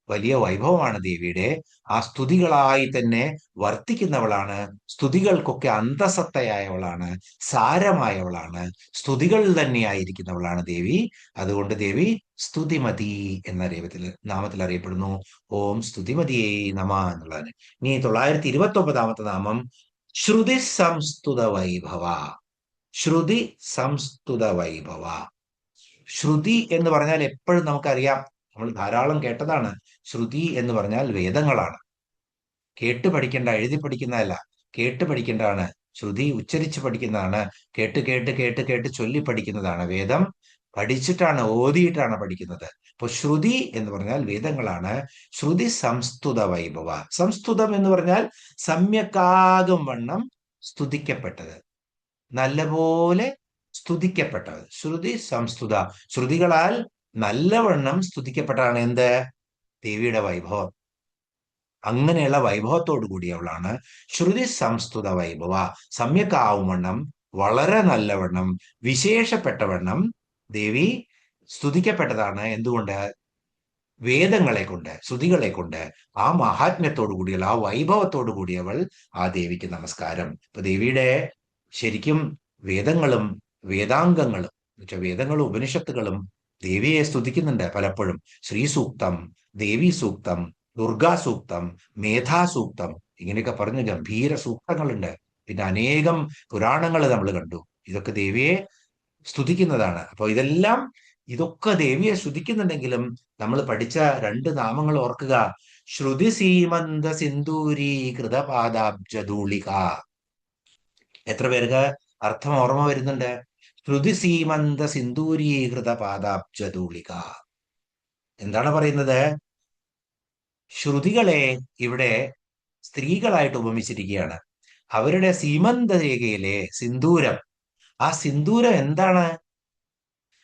Speaker 2: വലിയ വൈഭവമാണ് ദേവിയുടെ. ആ സ്തുതികളായി തന്നെ വർത്തിക്കുന്നവളാണ്. സ്തുതികൾക്കൊക്കെ അന്തസത്തയായവളാണ്, സാരമായവളാണ്, സ്തുതികൾ തന്നെയായിരിക്കുന്നവളാണ് ദേവി. അതുകൊണ്ട് ദേവി സ്തുതിമതി എന്ന നാമത്തിൽ അറിയപ്പെടുന്നു. ഓം സ്തുതിമതിയേ നമ എന്നുള്ളതാണ്. ഇനി 929 നാമം ശ്രുതി സംസ്തുത വൈഭവ. ശ്രുതി സംസ്തുത വൈഭവ. ശ്രുതി എന്ന് പറഞ്ഞാൽ എപ്പോഴും നമുക്കറിയാം, നമ്മൾ ധാരാളം കേട്ടതാണ്. ശ്രുതി എന്ന് പറഞ്ഞാൽ വേദങ്ങളാണ്. കേട്ട് പഠിക്കേണ്ട, എഴുതി പഠിക്കുന്നതല്ല, കേട്ട് പഠിക്കേണ്ടതാണ്. ശ്രുതി ഉച്ചരിച്ച് പഠിക്കുന്നതാണ്. കേട്ട് കേട്ട് കേട്ട് കേട്ട് ചൊല്ലി പഠിക്കുന്നതാണ്. വേദം പഠിച്ചിട്ടാണ്, ഓതിയിട്ടാണ് പഠിക്കുന്നത്. അപ്പൊ ശ്രുതി എന്ന് പറഞ്ഞാൽ വേദങ്ങളാണ്. ശ്രുതി സംസ്തുത വൈഭവ. സംസ്തുതം എന്ന് പറഞ്ഞാൽ സമ്യക്കാകും വണ്ണം സ്തുതിക്കപ്പെട്ടത്, നല്ലപോലെ സ്തുതിക്കപ്പെട്ടത്. ശ്രുതി സംസ്തുത, ശ്രുതികളാൽ നല്ലവണ്ണം സ്തുതിക്കപ്പെട്ടതാണ് എന്ത്? ദേവിയുടെ വൈഭവം. അങ്ങനെയുള്ള വൈഭവത്തോടു കൂടിയവളാണ് ശ്രുതി സംസ്തുത വൈഭവ. സമ്യക്കാവുവണ്ണം, വളരെ നല്ലവണ്ണം, വിശേഷപ്പെട്ടവണ്ണം ദേവി സ്തുതിക്കപ്പെട്ടതാണ്. എന്തുകൊണ്ട്? വേദങ്ങളെ കൊണ്ട്, ശ്രുതികളെ കൊണ്ട്. ആ മഹാത്മ്യത്തോടു കൂടിയുള്ള, ആ വൈഭവത്തോടു കൂടിയവൾ, ആ ദേവിക്ക് നമസ്കാരം. ഇപ്പൊ ദേവിയുടെ ശരിക്കും വേദങ്ങളും വേദാംഗങ്ങളും എന്നുവെച്ചാൽ വേദങ്ങളും ഉപനിഷത്തുകളും ദേവിയെ സ്തുതിക്കുന്നുണ്ട് പലപ്പോഴും. ശ്രീസൂക്തം, ദേവി സൂക്തം, ദുർഗാ സൂക്തം, മേധാസൂക്തം, ഇങ്ങനെയൊക്കെ പറഞ്ഞ് ഗംഭീര സൂക്തങ്ങളുണ്ട്. പിന്നെ അനേകം പുരാണങ്ങൾ നമ്മൾ കണ്ടു. ഇതൊക്കെ ദേവിയെ സ്തുതിക്കുന്നതാണ്. അപ്പൊ ഇതൊക്കെ ദേവിയെ സ്തുതിക്കുന്നുണ്ടെങ്കിലും നമ്മൾ പഠിച്ച രണ്ട് നാമങ്ങൾ ഓർക്കുക. ശ്രുതി സീമന്ത സിന്ദൂരീകൃത പാദാബ്ജധൂളിക. എത്ര പേർക്ക് അർത്ഥം ഓർമ്മ വരുന്നുണ്ട്? ശ്രുതി സീമന്ത സിന്ദൂരീകൃത പാദാബ്ജധൂളിക എന്താണ് പറയുന്നത്? ശ്രുതികളെ ഇവിടെ സ്ത്രീകളായിട്ട് ഉപമിച്ചിരിക്കുകയാണ്. അവരുടെ സീമന്ത രേഖയിലെ സിന്ദൂരം, ആ സിന്ദൂരം എന്താണ്?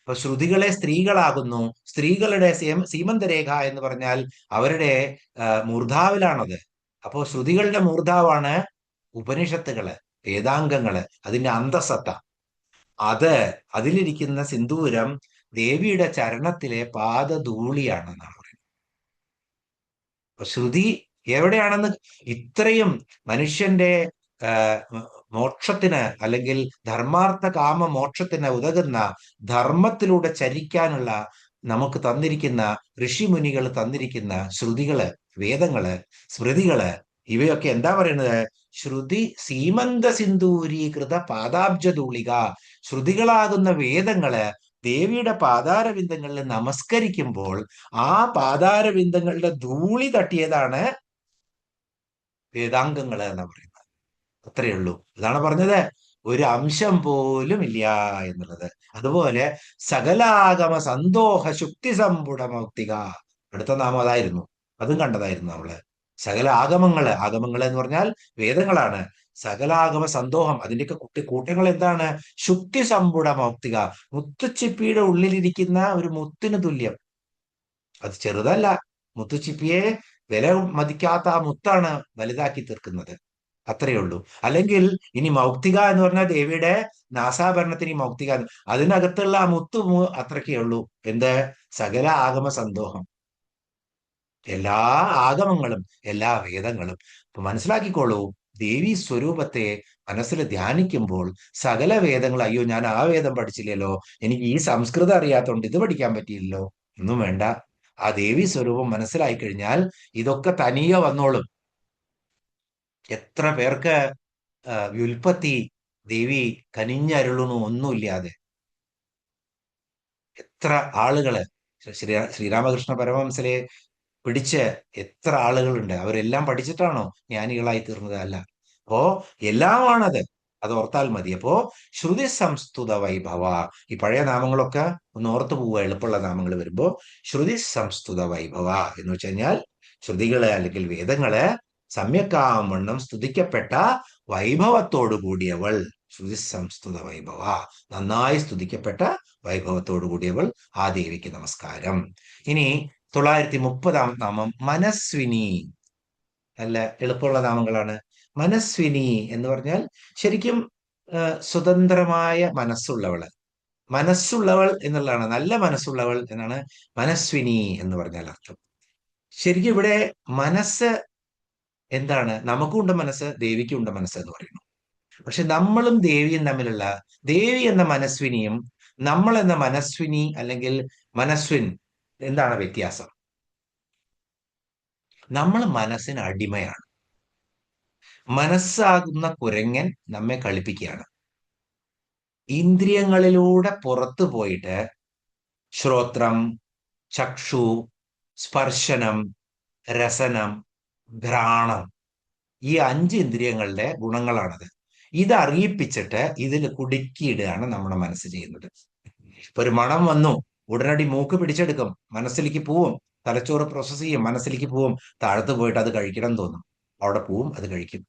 Speaker 2: അപ്പൊ ശ്രുതികളെ സ്ത്രീകളാകുന്നു. സ്ത്രീകളുടെ സീമന്തരേഖ എന്ന് പറഞ്ഞാൽ അവരുടെ മൂർധാവിലാണത്. അപ്പോ ശ്രുതികളുടെ മൂർധാവാണ് ഉപനിഷത്തുകള്, വേദാംഗങ്ങള്, അതിന്റെ അന്തസത്ത. അതിലിരിക്കുന്ന സിന്ദൂരം ദേവിയുടെ ചരണത്തിലെ പാദധൂളിയാണെന്നാണ് പറയുന്നത്. അപ്പൊ ശ്രുതി എവിടെയാണെന്ന്, ഇത്രയും മനുഷ്യന്റെ മോക്ഷത്തിന് അല്ലെങ്കിൽ ധർമാർത്ഥ കാമ മോക്ഷത്തിന് ഉതകുന്ന ധർമ്മത്തിലൂടെ ചരിക്കാനുള്ള നമുക്ക് തന്നിരിക്കുന്ന ഋഷിമുനികൾ തന്നിരിക്കുന്ന ശ്രുതികള്, വേദങ്ങള്, സ്മൃതികള്, ഇവയൊക്കെ എന്താ പറയുന്നത്? ശ്രുതി സീമന്ത സിന്ദൂരീകൃത പാദാബ്ജധൂളിക. ശ്രുതികളാകുന്ന വേദങ്ങള് ദേവിയുടെ പാതാരവിന്ദങ്ങളിൽ നമസ്കരിക്കുമ്പോൾ ആ പാതാരവിന്ദങ്ങളുടെ ധൂളി തട്ടിയതാണ് വേദാംഗങ്ങള് എന്ന് പറയുന്നത്. അത്രയേ ഉള്ളൂ. ഇതാണ് പറഞ്ഞത്, ഒരു അംശം പോലും ഇല്ല എന്നുള്ളത്. അതുപോലെ സകലാഗമ സന്തോഷ ശുക്തി സമ്പുട മൗക്തിക, അടുത്ത നാമം അതായിരുന്നു, അതും കണ്ടതായിരുന്നു നമ്മള്. സകല ആഗമങ്ങൾ എന്ന് പറഞ്ഞാൽ വേദങ്ങളാണ്. സകലാഗമ സന്തോഷം, അതിന്റെയൊക്കെ കൂട്ടങ്ങൾ എന്താണ്? ശുക്തി സമ്പുട മൗക്തിക, മുത്തുച്ചിപ്പിയുടെ ഉള്ളിലിരിക്കുന്ന ഒരു മുത്തിന് തുല്യം. അത് ചെറുതല്ല. മുത്തുച്ചിപ്പിയെ വില മതിക്കാത്ത ആ മുത്താണ് വലുതാക്കി തീർക്കുന്നത്. അത്രയേ ഉള്ളൂ. അല്ലെങ്കിൽ ഇനി മൗക്തിക എന്ന് പറഞ്ഞാൽ ദേവിയുടെ നാസാഭരണത്തിന് ഈ മൗക്തിക, അതിനകത്തുള്ള ആ അത്രയ്ക്കേ ഉള്ളൂ. എന്ത്? സകല ആഗമ സന്തോഷം, എല്ലാ ആഗമങ്ങളും, എല്ലാ വേദങ്ങളും. ഇപ്പൊ മനസ്സിലാക്കിക്കോളൂ, ദേവി സ്വരൂപത്തെ മനസ്സിൽ ധ്യാനിക്കുമ്പോൾ സകല വേദങ്ങൾ, അയ്യോ ഞാൻ ആ വേദം പഠിച്ചില്ലല്ലോ, എനിക്ക് ഈ സംസ്കൃതം അറിയാത്തോണ്ട് ഇത് പഠിക്കാൻ പറ്റിയില്ലല്ലോ, ഒന്നും വേണ്ട. ആ ദേവി സ്വരൂപം മനസ്സിലായി കഴിഞ്ഞാൽ ഇതൊക്കെ തനിയെ വന്നോളും. എത്ര പേർക്ക് വ്യുൽപ്പത്തി ദേവി കനിഞ്ഞരുളുന്നു ഒന്നുമില്ലാതെ. എത്ര ആളുകള് ശ്രീരാമകൃഷ്ണ പരമഹംസരെ പിടിച്ച് എത്ര ആളുകളുണ്ട്. അവരെല്ലാം പഠിച്ചിട്ടാണോ ജ്ഞാനികളായി തീർന്നത്? അല്ല. അപ്പോ എല്ലാമാണത്, അത് ഓർത്താൽ മതി. അപ്പോ ശ്രുതി സംസ്തുത വൈഭവ, ഈ പഴയ നാമങ്ങളൊക്കെ ഒന്ന് ഓർത്തു പോവുക, എളുപ്പമുള്ള നാമങ്ങൾ വരുമ്പോ. ശ്രുതി സംസ്തുത വൈഭവ എന്ന് വെച്ച് കഴിഞ്ഞാൽ ശ്രുതികള് അല്ലെങ്കിൽ വേദങ്ങള് സമ്യക്കാവണ്ണം സ്തുതിക്കപ്പെട്ട വൈഭവത്തോടു കൂടിയവൾ. ശ്രുതി സംസ്തുത വൈഭവ, നന്നായി സ്തുതിക്കപ്പെട്ട വൈഭവത്തോടു കൂടിയവൾ, ആ ദേവിക്ക് നമസ്കാരം. ഇനി 930 നാമം മനസ്വിനി. നല്ല എളുപ്പമുള്ള നാമങ്ങളാണ്. മനസ്വിനി എന്ന് പറഞ്ഞാൽ ശരിക്കും സ്വതന്ത്രമായ മനസ്സുള്ളവള്, മനസ്സുള്ളവൾ എന്നുള്ളതാണ്, നല്ല മനസ്സുള്ളവൾ എന്നാണ് മനസ്വിനി എന്ന് പറഞ്ഞാൽ അർത്ഥം. ശരിക്കും ഇവിടെ മനസ്സ് എന്താണ്? നമുക്കുണ്ട് മനസ്സ്, ദേവിക്കുണ്ട് മനസ്സ് എന്ന് പറയുന്നു. പക്ഷെ നമ്മളും ദേവിയും തമ്മിലുള്ള, ദേവി എന്ന മനസ്വിനിയും നമ്മൾ എന്ന മനസ്വിനി അല്ലെങ്കിൽ മനസ്വിൻ, എന്താണ് വ്യത്യാസം? നമ്മൾ മനസ്സിന് അടിമയാണ്. മനസ്സാകുന്ന കുരങ്ങൻ നമ്മെ കളിപ്പിക്കുകയാണ്. ഇന്ദ്രിയങ്ങളിലൂടെ പുറത്തു പോയിട്ട് ശ്രോത്രം, ചക്ഷു, സ്പർശനം, രസനം, ഘ്രാണം, ഈ 5 ഇന്ദ്രിയങ്ങളുടെ ഗുണങ്ങളാണത്. ഇത് അറിയിപ്പിച്ചിട്ട് ഇതിൽ കുടുക്കിയിടുകയാണ് നമ്മുടെ മനസ്സ് ചെയ്യുന്നത്. ഇപ്പൊ ഒരു മണം വന്നു, ഉടനടി മൂക്ക് പിടിച്ചെടുക്കും, മനസ്സിലേക്ക് പോവും, തലച്ചോറ് പ്രോസസ് ചെയ്യും, മനസ്സിലേക്ക് പോവും, താഴത്ത് പോയിട്ട് അത് കഴിക്കണം തോന്നും, അവിടെ പോവും, അത് കഴിക്കും.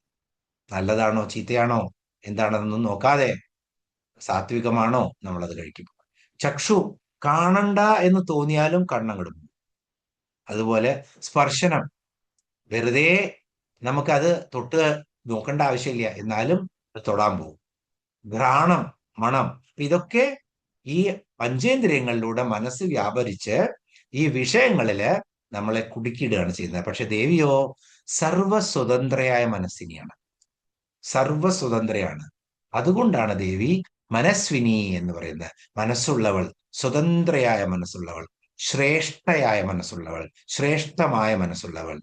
Speaker 2: നല്ലതാണോ ചീത്തയാണോ എന്താണെന്നൊന്നും നോക്കാതെ, സാത്വികമാണോ, നമ്മളത് കഴിക്കും. ചക്ഷു, കാണണ്ട എന്ന് തോന്നിയാലും കണ്ണങ്ങിടും. അതുപോലെ സ്പർശനം, വെറുതെ നമുക്കത് തൊട്ട് നോക്കേണ്ട ആവശ്യമില്ല, എന്നാലും തൊടാൻ പോകും. ഘ്രാണം, മണം, ഇതൊക്കെ ഈ പഞ്ചേന്ദ്രിയങ്ങളിലൂടെ മനസ്സ് വ്യാപരിച്ച് ഈ വിഷയങ്ങളില് നമ്മളെ കുടുക്കിയിടുകയാണ് ചെയ്യുന്നത്. പക്ഷെ ദേവിയോ സർവസ്വതന്ത്രയായ മനസ്സിനെയാണ്, സർവസ്വതന്ത്രയാണ്. അതുകൊണ്ടാണ് ദേവി മനസ്വിനി എന്ന് പറയുന്നത്. മനസ്സുള്ളവൾ, സ്വതന്ത്രയായ മനസ്സുള്ളവൾ, ശ്രേഷ്ഠയായ മനസ്സുള്ളവൾ, ശ്രേഷ്ഠമായ മനസ്സുള്ളവൾ.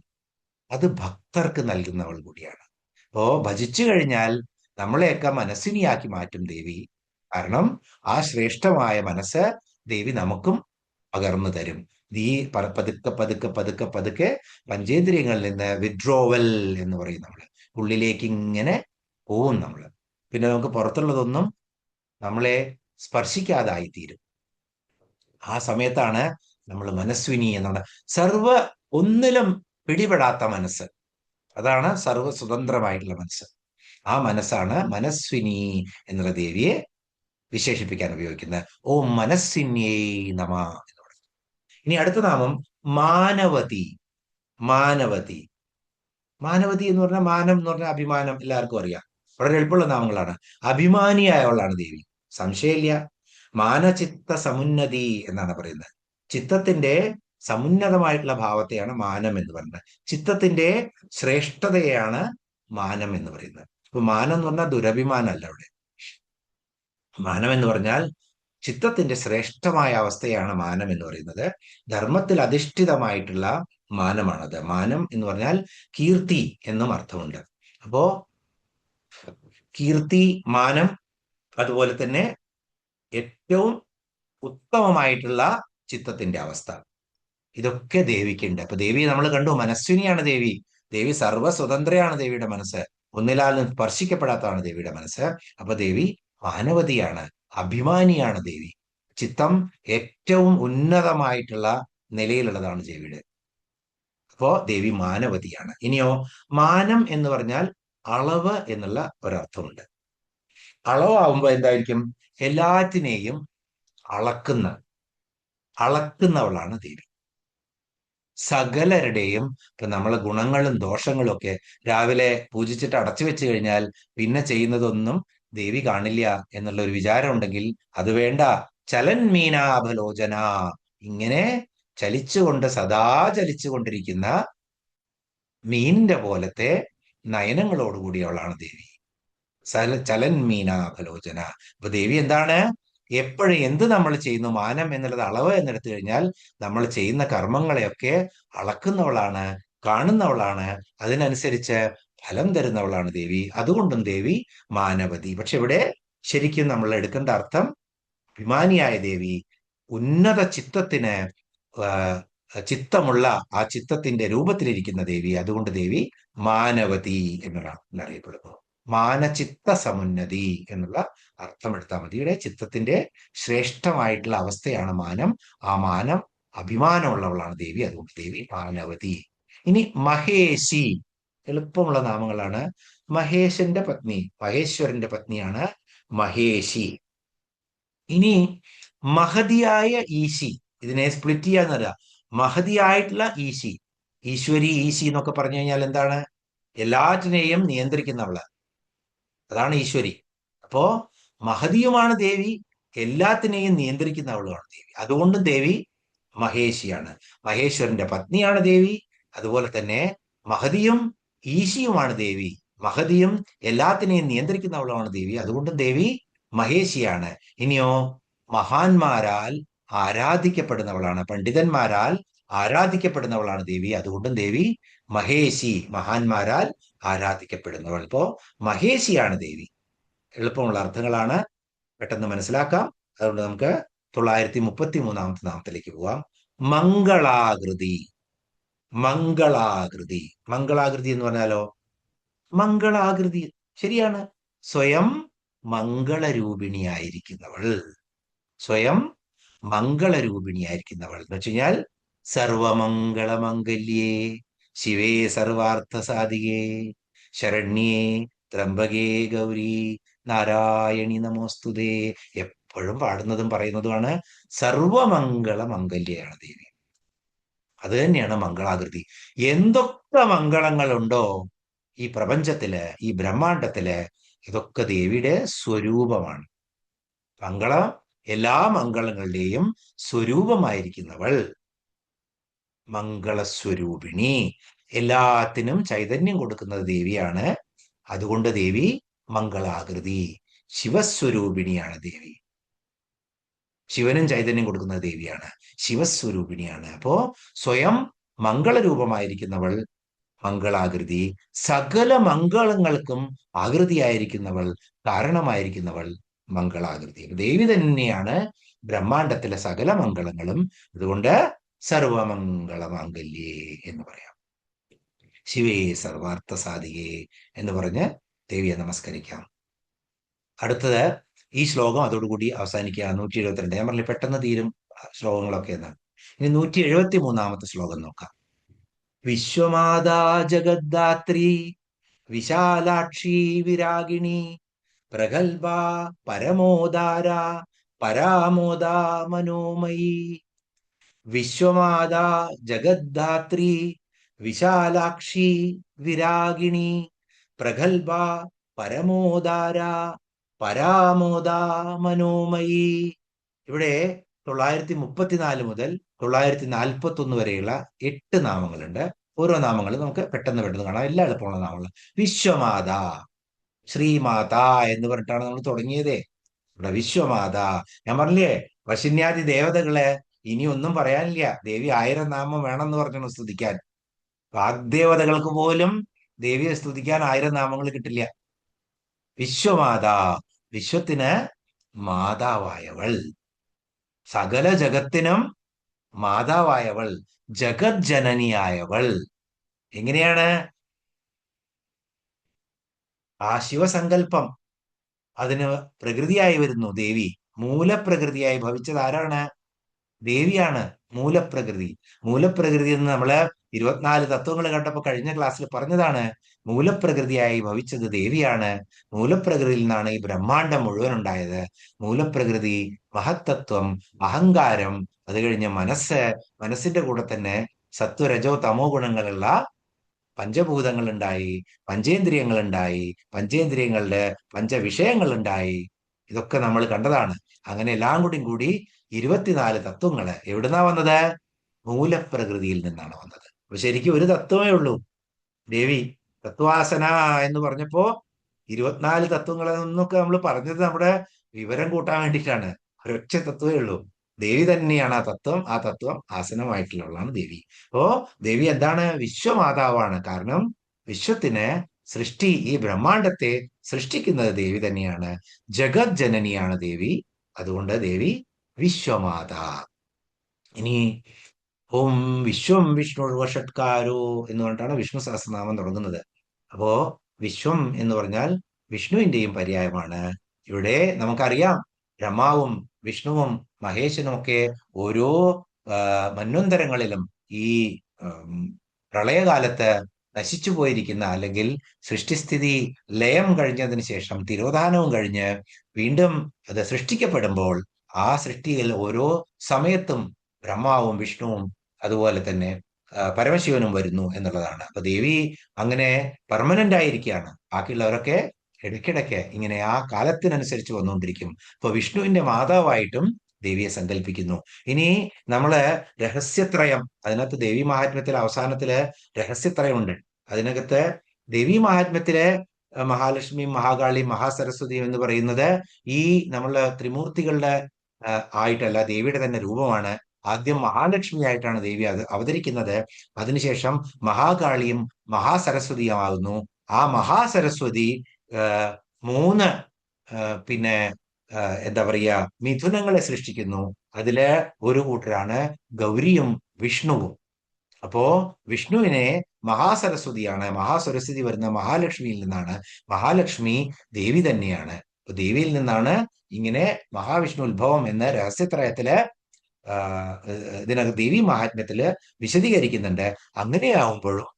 Speaker 2: അത് ഭക്തർക്ക് നൽകുന്നവൾ കൂടിയാണ്. അപ്പോ ഭജിച്ചു കഴിഞ്ഞാൽ നമ്മളെയൊക്കെ മനസ്വിനിയാക്കി മാറ്റും ദേവി. കാരണം ആ ശ്രേഷ്ഠമായ മനസ്സ് ദേവി നമുക്കും പകർന്നു തരും. ഈ പതുക്കെ പതുക്കെ പതുക്കെ പതുക്കെ പഞ്ചേന്ദ്രിയങ്ങളിൽ നിന്ന് വിഡ്രോവൽ എന്ന് പറയും നമ്മള്. ഉള്ളിലേക്ക് ഇങ്ങനെ പോവും നമ്മള്. പിന്നെ നമുക്ക് പുറത്തുള്ളതൊന്നും നമ്മളെ സ്പർശിക്കാതായിത്തീരും. ആ സമയത്താണ് നമ്മൾ മനസ്വിനി എന്നുള്ള ഒന്നിലും പിടിപെടാത്ത മനസ്സ്, അതാണ് സർവ്വ സ്വതന്ത്രമായിട്ടുള്ള മനസ്സ്. ആ മനസ്സാണ് മനസ്വിനി എന്നുള്ള ദേവിയെ വിശേഷിപ്പിക്കാൻ ഉപയോഗിക്കുന്നത്. ഓം മനസ്സിന്യേ നമ എന്ന് പറയും. ഇനി അടുത്ത നാമം മാനവതി. മാനവതി മാനവതി എന്ന് പറഞ്ഞാൽ മാനം എന്ന് പറഞ്ഞാൽ അഭിമാനം, എല്ലാവർക്കും അറിയാം. വളരെ എളുപ്പമുള്ള നാമങ്ങളാണ്. അഭിമാനിയായവളാണ് ദേവി, സംശയമില്ല. മാനചിത്ത സമുന്നതി എന്നാണ് പറയുന്നത്. ചിത്തത്തിന്റെ സമുന്നതമായിട്ടുള്ള ഭാവത്തെയാണ് മാനം എന്ന് പറയുന്നത്. ചിത്തത്തിന്റെ ശ്രേഷ്ഠതയാണ് മാനം എന്ന് പറയുന്നത്. അപ്പൊ മാനം എന്ന് പറഞ്ഞാൽ ദുരഭിമാനമല്ല. അവിടെ മാനം എന്ന് പറഞ്ഞാൽ ചിത്തത്തിന്റെ ശ്രേഷ്ഠമായ അവസ്ഥയാണ് മാനം എന്ന് പറയുന്നത്. ധർമ്മത്തിൽ അധിഷ്ഠിതമായിട്ടുള്ള മാനമാണത്. മാനം എന്ന് പറഞ്ഞാൽ കീർത്തി എന്നും അർത്ഥമുണ്ട്. അപ്പോ കീർത്തി, മാനം, അതുപോലെ തന്നെ ഏറ്റവും ഉത്തമമായിട്ടുള്ള ചിത്തത്തിന്റെ അവസ്ഥ, ഇതൊക്കെ ദേവിക്കുണ്ട്. അപ്പൊ ദേവി നമ്മൾ കണ്ടു, മനസ്വിനിയാണ് ദേവി. ദേവി സർവ്വസ്വതന്ത്രയാണ്. ദേവിയുടെ മനസ്സ് ഒന്നിലാലും സ്പർശിക്കപ്പെടാത്തതാണ് ദേവിയുടെ മനസ്സ്. അപ്പൊ ദേവി മാനവതിയാണ്, അഭിമാനിയാണ് ദേവി. ചിത്തം ഏറ്റവും ഉന്നതമായിട്ടുള്ള നിലയിലുള്ളതാണ് ദേവിയുടെ. അപ്പോ ദേവി മാനവതിയാണ്. ഇനിയോ, മാനം എന്ന് പറഞ്ഞാൽ അളവ് എന്നുള്ള ഒരർത്ഥമുണ്ട്. അളവാകുമ്പോ എന്തായിരിക്കും? എല്ലാറ്റിനെയും അളക്കുന്നവളാണ് ദേവി. സകലരുടെയും ഇപ്പൊ നമ്മളെ ഗുണങ്ങളും ദോഷങ്ങളും ഒക്കെ രാവിലെ പൂജിച്ചിട്ട് അടച്ചു വെച്ച് കഴിഞ്ഞാൽ പിന്നെ ചെയ്യുന്നതൊന്നും ദേവി കാണില്ല എന്നുള്ള ഒരു വിചാരം ഉണ്ടെങ്കിൽ അത് വേണ്ട. ചലൻ മീനാഭലോചന, ഇങ്ങനെ സദാ ചലിച്ചുകൊണ്ടിരിക്കുന്ന മീനിന്റെ പോലത്തെ നയനങ്ങളോടുകൂടിയവളാണ് ദേവി. ചലൻ മീനാഭലോചന. അപ്പൊ ദേവി എന്താണ്? എപ്പോഴും എന്ത് നമ്മൾ ചെയ്യുന്നു, മാനം എന്നുള്ളത് അളവ് എന്നെടുത്തു കഴിഞ്ഞാൽ നമ്മൾ ചെയ്യുന്ന കർമ്മങ്ങളെയൊക്കെ അളക്കുന്നവളാണ്, കാണുന്നവളാണ്, അതിനനുസരിച്ച് ഫലം തരുന്നവളാണ് ദേവി. അതുകൊണ്ടും ദേവി മാനവതി. പക്ഷെ ഇവിടെ ശരിക്കും നമ്മൾ എടുക്കേണ്ട അർത്ഥം അഭിമാനിയായ ദേവി, ഉന്നത ചിത്തത്തിന് ചിത്തമുള്ള ആ ചിത്തത്തിന്റെ രൂപത്തിലിരിക്കുന്ന ദേവി. അതുകൊണ്ട് ദേവി മാനവതി എന്നറിയപ്പെടുന്നു. മാനചിത്ത സമുന്നതി എന്നുള്ള അർത്ഥം എടുത്താൽ മതി. ഇവിടെ ചിത്തത്തിന്റെ ശ്രേഷ്ഠമായിട്ടുള്ള അവസ്ഥയാണ് മാനം. ആ മാനം, അഭിമാനമുള്ളവളാണ് ദേവി. അതുകൊണ്ട് ദേവി മാനവതി. ഇനി മഹേശി, എളുപ്പമുള്ള നാമങ്ങളാണ്. മഹേശന്റെ പത്നി, മഹേശ്വരന്റെ പത്നിയാണ് മഹേശി. ഇനി മഹതിയായ ഈശി, ഇതിനെ സ്പ്ലിറ്റ് ചെയ്യാന്നല്ല. മഹതിയായിട്ടുള്ള ഈശി, ഈശ്വരി, ഈശി എന്നൊക്കെ പറഞ്ഞു കഴിഞ്ഞാൽ എന്താണ്? എല്ലാറ്റിനെയും നിയന്ത്രിക്കുന്നവള്, അതാണ് ഈശ്വരി. അപ്പോ മഹതിയുമാണ് ദേവി, എല്ലാത്തിനെയും നിയന്ത്രിക്കുന്നവളുമാണ് ദേവി. അതുകൊണ്ടും ദേവി മഹേഷിയാണ്. മഹേശ്വരന്റെ പത്നിയാണ് ദേവി. അതുപോലെ തന്നെ മഹതിയും ഈശിയുമാണ് ദേവി. മഹതിയും എല്ലാത്തിനെയും നിയന്ത്രിക്കുന്നവളുമാണ് ദേവി. അതുകൊണ്ടും ദേവി മഹേഷിയാണ്. ഇനിയോ, മഹാന്മാരാൽ ആരാധിക്കപ്പെടുന്നവളാണ്, പണ്ഡിതന്മാരാൽ ആരാധിക്കപ്പെടുന്നവളാണ് ദേവി. അതുകൊണ്ടും ദേവി മഹേശി, മഹാന്മാരാൽ ആരാധിക്കപ്പെടുന്നവൾ. ഇപ്പോ മഹേശിയാണ് ദേവി. എളുപ്പമുള്ള അർത്ഥങ്ങളാണ്, പെട്ടെന്ന് മനസ്സിലാക്കാം. അതുകൊണ്ട് നമുക്ക് 933 നാമത്തിലേക്ക് പോവാം. മംഗളാകൃതി. മംഗളാകൃതി, മംഗളാകൃതി എന്ന് പറഞ്ഞാലോ, മംഗളാകൃതി ശരിയാണ്. സ്വയം മംഗളരൂപിണിയായിരിക്കുന്നവൾ, സ്വയം മംഗളരൂപിണിയായിരിക്കുന്നവൾ എന്ന് വെച്ച് കഴിഞ്ഞാൽ സർവമംഗളമംഗല്യേ ശിവേ സർവാർത്ഥ സാധികേ ശരണ്യേ ത്രംബകേ ഗൗരി നാരായണി നമോസ്തുതേ. എപ്പോഴും പാടുന്നതും പറയുന്നതുമാണ് സർവമംഗളമംഗല്യാണ് ദേവി. അത് തന്നെയാണ് മംഗളാകൃതി. എന്തൊക്കെ മംഗളങ്ങളുണ്ടോ ഈ പ്രപഞ്ചത്തില്, ഈ ബ്രഹ്മാണ്ടത്തില്, ഇതൊക്കെ ദേവിയുടെ സ്വരൂപമാണ്. മംഗളം, എല്ലാ മംഗളങ്ങളുടെയും സ്വരൂപമായിരിക്കുന്നവൾ മംഗളസ്വരൂപിണി. എല്ലാത്തിനും ചൈതന്യം കൊടുക്കുന്നത് ദേവിയാണ്. അതുകൊണ്ട് ദേവി മംഗളാകൃതി. ശിവസ്വരൂപിണിയാണ് ദേവി. ശിവനും ചൈതന്യം കൊടുക്കുന്ന ദേവിയാണ്, ശിവസ്വരൂപിണിയാണ്. അപ്പോ സ്വയം മംഗളരൂപമായിരിക്കുന്നവൾ മംഗളാകൃതി. സകല മംഗളങ്ങൾക്കും ആകൃതിയായിരിക്കുന്നവൾ, കാരണമായിരിക്കുന്നവൾ മംഗളാകൃതി. ദേവി തന്നെയാണ് ബ്രഹ്മാണ്ടത്തിലെ സകല മംഗളങ്ങളും. അതുകൊണ്ട് സർവമംഗളമാംഗല്യേ എന്ന് പറയാം. ശിവേ സർവാർത്ഥ സാധികേ എന്ന് പറഞ്ഞ് ദേവിയെ നമസ്കരിക്കാം. അടുത്തത് ഈ ശ്ലോകം അതോടുകൂടി അവസാനിക്കുക. 172. ഞാൻ പറഞ്ഞില്ല പെട്ടെന്ന് തീരും ശ്ലോകങ്ങളൊക്കെ എന്നാണ്. ഇനി 173 ശ്ലോകം നോക്കാം. വിശ്വമാതാ ജഗദ്ധാത്രി വിശാലാക്ഷി വിരാഗിണി പ്രഗൽഭ പരമോദാര പരാമോദാ മനോമയി. വിശ്വമാതാ ജഗദ്ധാത്രി വിശാലാക്ഷി വിരാഗിണി പ്രഗൽഭ പരമോദാര പരാമോദാ മനോമയി. ഇവിടെ 934 മുതൽ 941 വരെയുള്ള 8 നാമങ്ങളുണ്ട്. ഓരോ നാമങ്ങൾ നമുക്ക് പെട്ടെന്ന് കാണാം. എല്ലാ എളുപ്പമുള്ള നാമങ്ങൾ. വിശ്വമാത, ശ്രീമാത എന്ന് പറഞ്ഞിട്ടാണ് നമ്മൾ തുടങ്ങിയതേ. ഇവിടെ വിശ്വമാത. ഞാൻ പറഞ്ഞില്ലേ വശിന്യാദി ദേവതകളെ ഇനി ഒന്നും പറയാനില്ല. ദേവി 1000 നാമം വേണമെന്ന് പറഞ്ഞു സ്തുതിക്കാൻ. വാഗ്ദേവതകൾക്ക് പോലും ദേവിയെ സ്തുതിക്കാൻ 1000 നാമങ്ങൾ കിട്ടില്ല. വിശ്വമാത, വിശ്വത്തിന് മാതാവായവൾ, സകല ജഗത്തിനും മാതാവായവൾ, ജഗത് ജനനിയായവൾ. എങ്ങനെയാണ് ആ ശിവസങ്കല്പം? അതിന് പ്രകൃതിയായി വരുന്നു ദേവി. മൂലപ്രകൃതിയായി ഭവിച്ചത് ആരാണ്? ദേവിയാണ്. മൂലപ്രകൃതി. മൂലപ്രകൃതി എന്ന് നമ്മള് 24 തത്വങ്ങൾ കണ്ടപ്പോ കഴിഞ്ഞ ക്ലാസ്സിൽ പറഞ്ഞതാണ്. മൂലപ്രകൃതിയായി ഭവിച്ചത് ദേവിയാണ്. മൂലപ്രകൃതിയിൽ നിന്നാണ് ഈ ബ്രഹ്മാണ്ടം മുഴുവൻ ഉണ്ടായത്. മൂലപ്രകൃതി, മഹത്തത്വം, അഹങ്കാരം, അത് കഴിഞ്ഞ് മനസ്സ്, മനസ്സിന്റെ കൂടെ തന്നെ സത്വരജോ തമോ ഗുണങ്ങളുള്ള പഞ്ചഭൂതങ്ങൾ ഉണ്ടായി, പഞ്ചേന്ദ്രിയങ്ങൾ ഉണ്ടായി, പഞ്ചേന്ദ്രിയങ്ങളുടെ പഞ്ചവിഷയങ്ങൾ ഉണ്ടായി. ഇതൊക്കെ നമ്മൾ കണ്ടതാണ്. അങ്ങനെ എല്ലാം കൂടി 24 തത്വങ്ങള് എവിടുന്നാ വന്നത്? മൂലപ്രകൃതിയിൽ നിന്നാണ് വന്നത്. അപ്പൊ ശരിക്കും ഒരു തത്വമേ ഉള്ളൂ, ദേവി. തത്വാസന എന്ന് പറഞ്ഞപ്പോ 24 തത്വങ്ങളെ നിന്നൊക്കെ നമ്മൾ പറഞ്ഞത് നമ്മുടെ വിവരം കൂട്ടാൻ വേണ്ടിയിട്ടാണ്. ഒരൊറ്റ തത്വമേ ഉള്ളൂ, ദേവി തന്നെയാണ് ആ തത്വം. ആ തത്വം ആസനമായിട്ടുള്ളതാണ് ദേവി. അപ്പോ ദേവി എന്താണ്? വിശ്വമാതാവാണ്. കാരണം വിശ്വത്തിന് സൃഷ്ടി, ഈ ബ്രഹ്മാണ്ടത്തെ സൃഷ്ടിക്കുന്നത് ദേവി തന്നെയാണ്. ജഗത് ജനനിയാണ് ദേവി. അതുകൊണ്ട് ദേവി വിശ്വമാതാ. ഇനി ഓം വിശ്വം വിഷ്ണുർവഷട്കാരോ എന്ന് പറഞ്ഞിട്ടാണ് വിഷ്ണു സഹസ്രനാമം തുടങ്ങുന്നത്. അപ്പോ വിശ്വം എന്ന് പറഞ്ഞാൽ വിഷ്ണുവിന്റെയും പര്യായമാണ്. ഇവിടെ നമുക്കറിയാം ബ്രഹ്മാവും വിഷ്ണുവും മഹേശനും ഒക്കെ ഓരോ മന്വന്തരങ്ങളിലും ഈ പ്രളയകാലത്ത് നശിച്ചു പോയിരിക്കുന്ന, അല്ലെങ്കിൽ സൃഷ്ടിസ്ഥിതി ലയം കഴിഞ്ഞതിന് ശേഷം തിരോധാനവും കഴിഞ്ഞ് വീണ്ടും അത് സൃഷ്ടിക്കപ്പെടുമ്പോൾ ആ സൃഷ്ടിയിൽ ഓരോ സമയത്തും ബ്രഹ്മാവും വിഷ്ണുവും അതുപോലെ തന്നെ പരമശിവനും വരുന്നു എന്നുള്ളതാണ്. അപ്പൊ ദേവി അങ്ങനെ പെർമനന്റ് ആയിരിക്കുകയാണ്. ബാക്കിയുള്ളവരൊക്കെ ഇടയ്ക്കിടയ്ക്ക് ഇങ്ങനെ ആ കാലത്തിനനുസരിച്ച് വന്നുകൊണ്ടിരിക്കും. അപ്പൊ വിഷ്ണുവിന്റെ മാതാവായിട്ടും ദേവിയെ സങ്കല്പിക്കുന്നു. ഇനി നമ്മള് രഹസ്യത്രയം, അതിനകത്ത് ദേവി മഹാത്മ്യത്തിലെ അവസാനത്തില് രഹസ്യത്രയമുണ്ട്. അതിനകത്ത് ദേവി മഹാത്മ്യത്തിലെ മഹാലക്ഷ്മിയും മഹാകാളിയും മഹാസരസ്വതിയും എന്ന് പറയുന്നത് ഈ നമ്മള് ത്രിമൂർത്തികളുടെ ആയിട്ടല്ല, ദേവിയുടെ തന്നെ രൂപമാണ്. ആദ്യം മഹാലക്ഷ്മി ആയിട്ടാണ് ദേവി അവതരിക്കുന്നത്. അതിനുശേഷം മഹാകാളിയും മഹാസരസ്വതിയുമാകുന്നു. ആ മഹാസരസ്വതി 3 പിന്നെ എന്താ പറയുക മിഥുനങ്ങളെ സൃഷ്ടിക്കുന്നു. അതില് ഒരു കൂട്ടരാണ് ഗൗരിയും വിഷ്ണുവും. അപ്പോ വിഷ്ണുവിനെ മഹാസരസ്വതിയാണ്. മഹാസരസ്വതി വരുന്ന മഹാലക്ഷ്മിയിൽ നിന്നാണ്. മഹാലക്ഷ്മി ദേവി തന്നെയാണ്. ദേവിയിൽ നിന്നാണ് ഇങ്ങനെ മഹാവിഷ്ണു ഉത്ഭവം എന്ന് രഹസ്യത്രയത്തില് ഇതിനകത്ത് ദേവി മഹാത്മ്യത്തില് വിശദീകരിക്കുന്നുണ്ട്. അങ്ങനെയാവുമ്പോഴും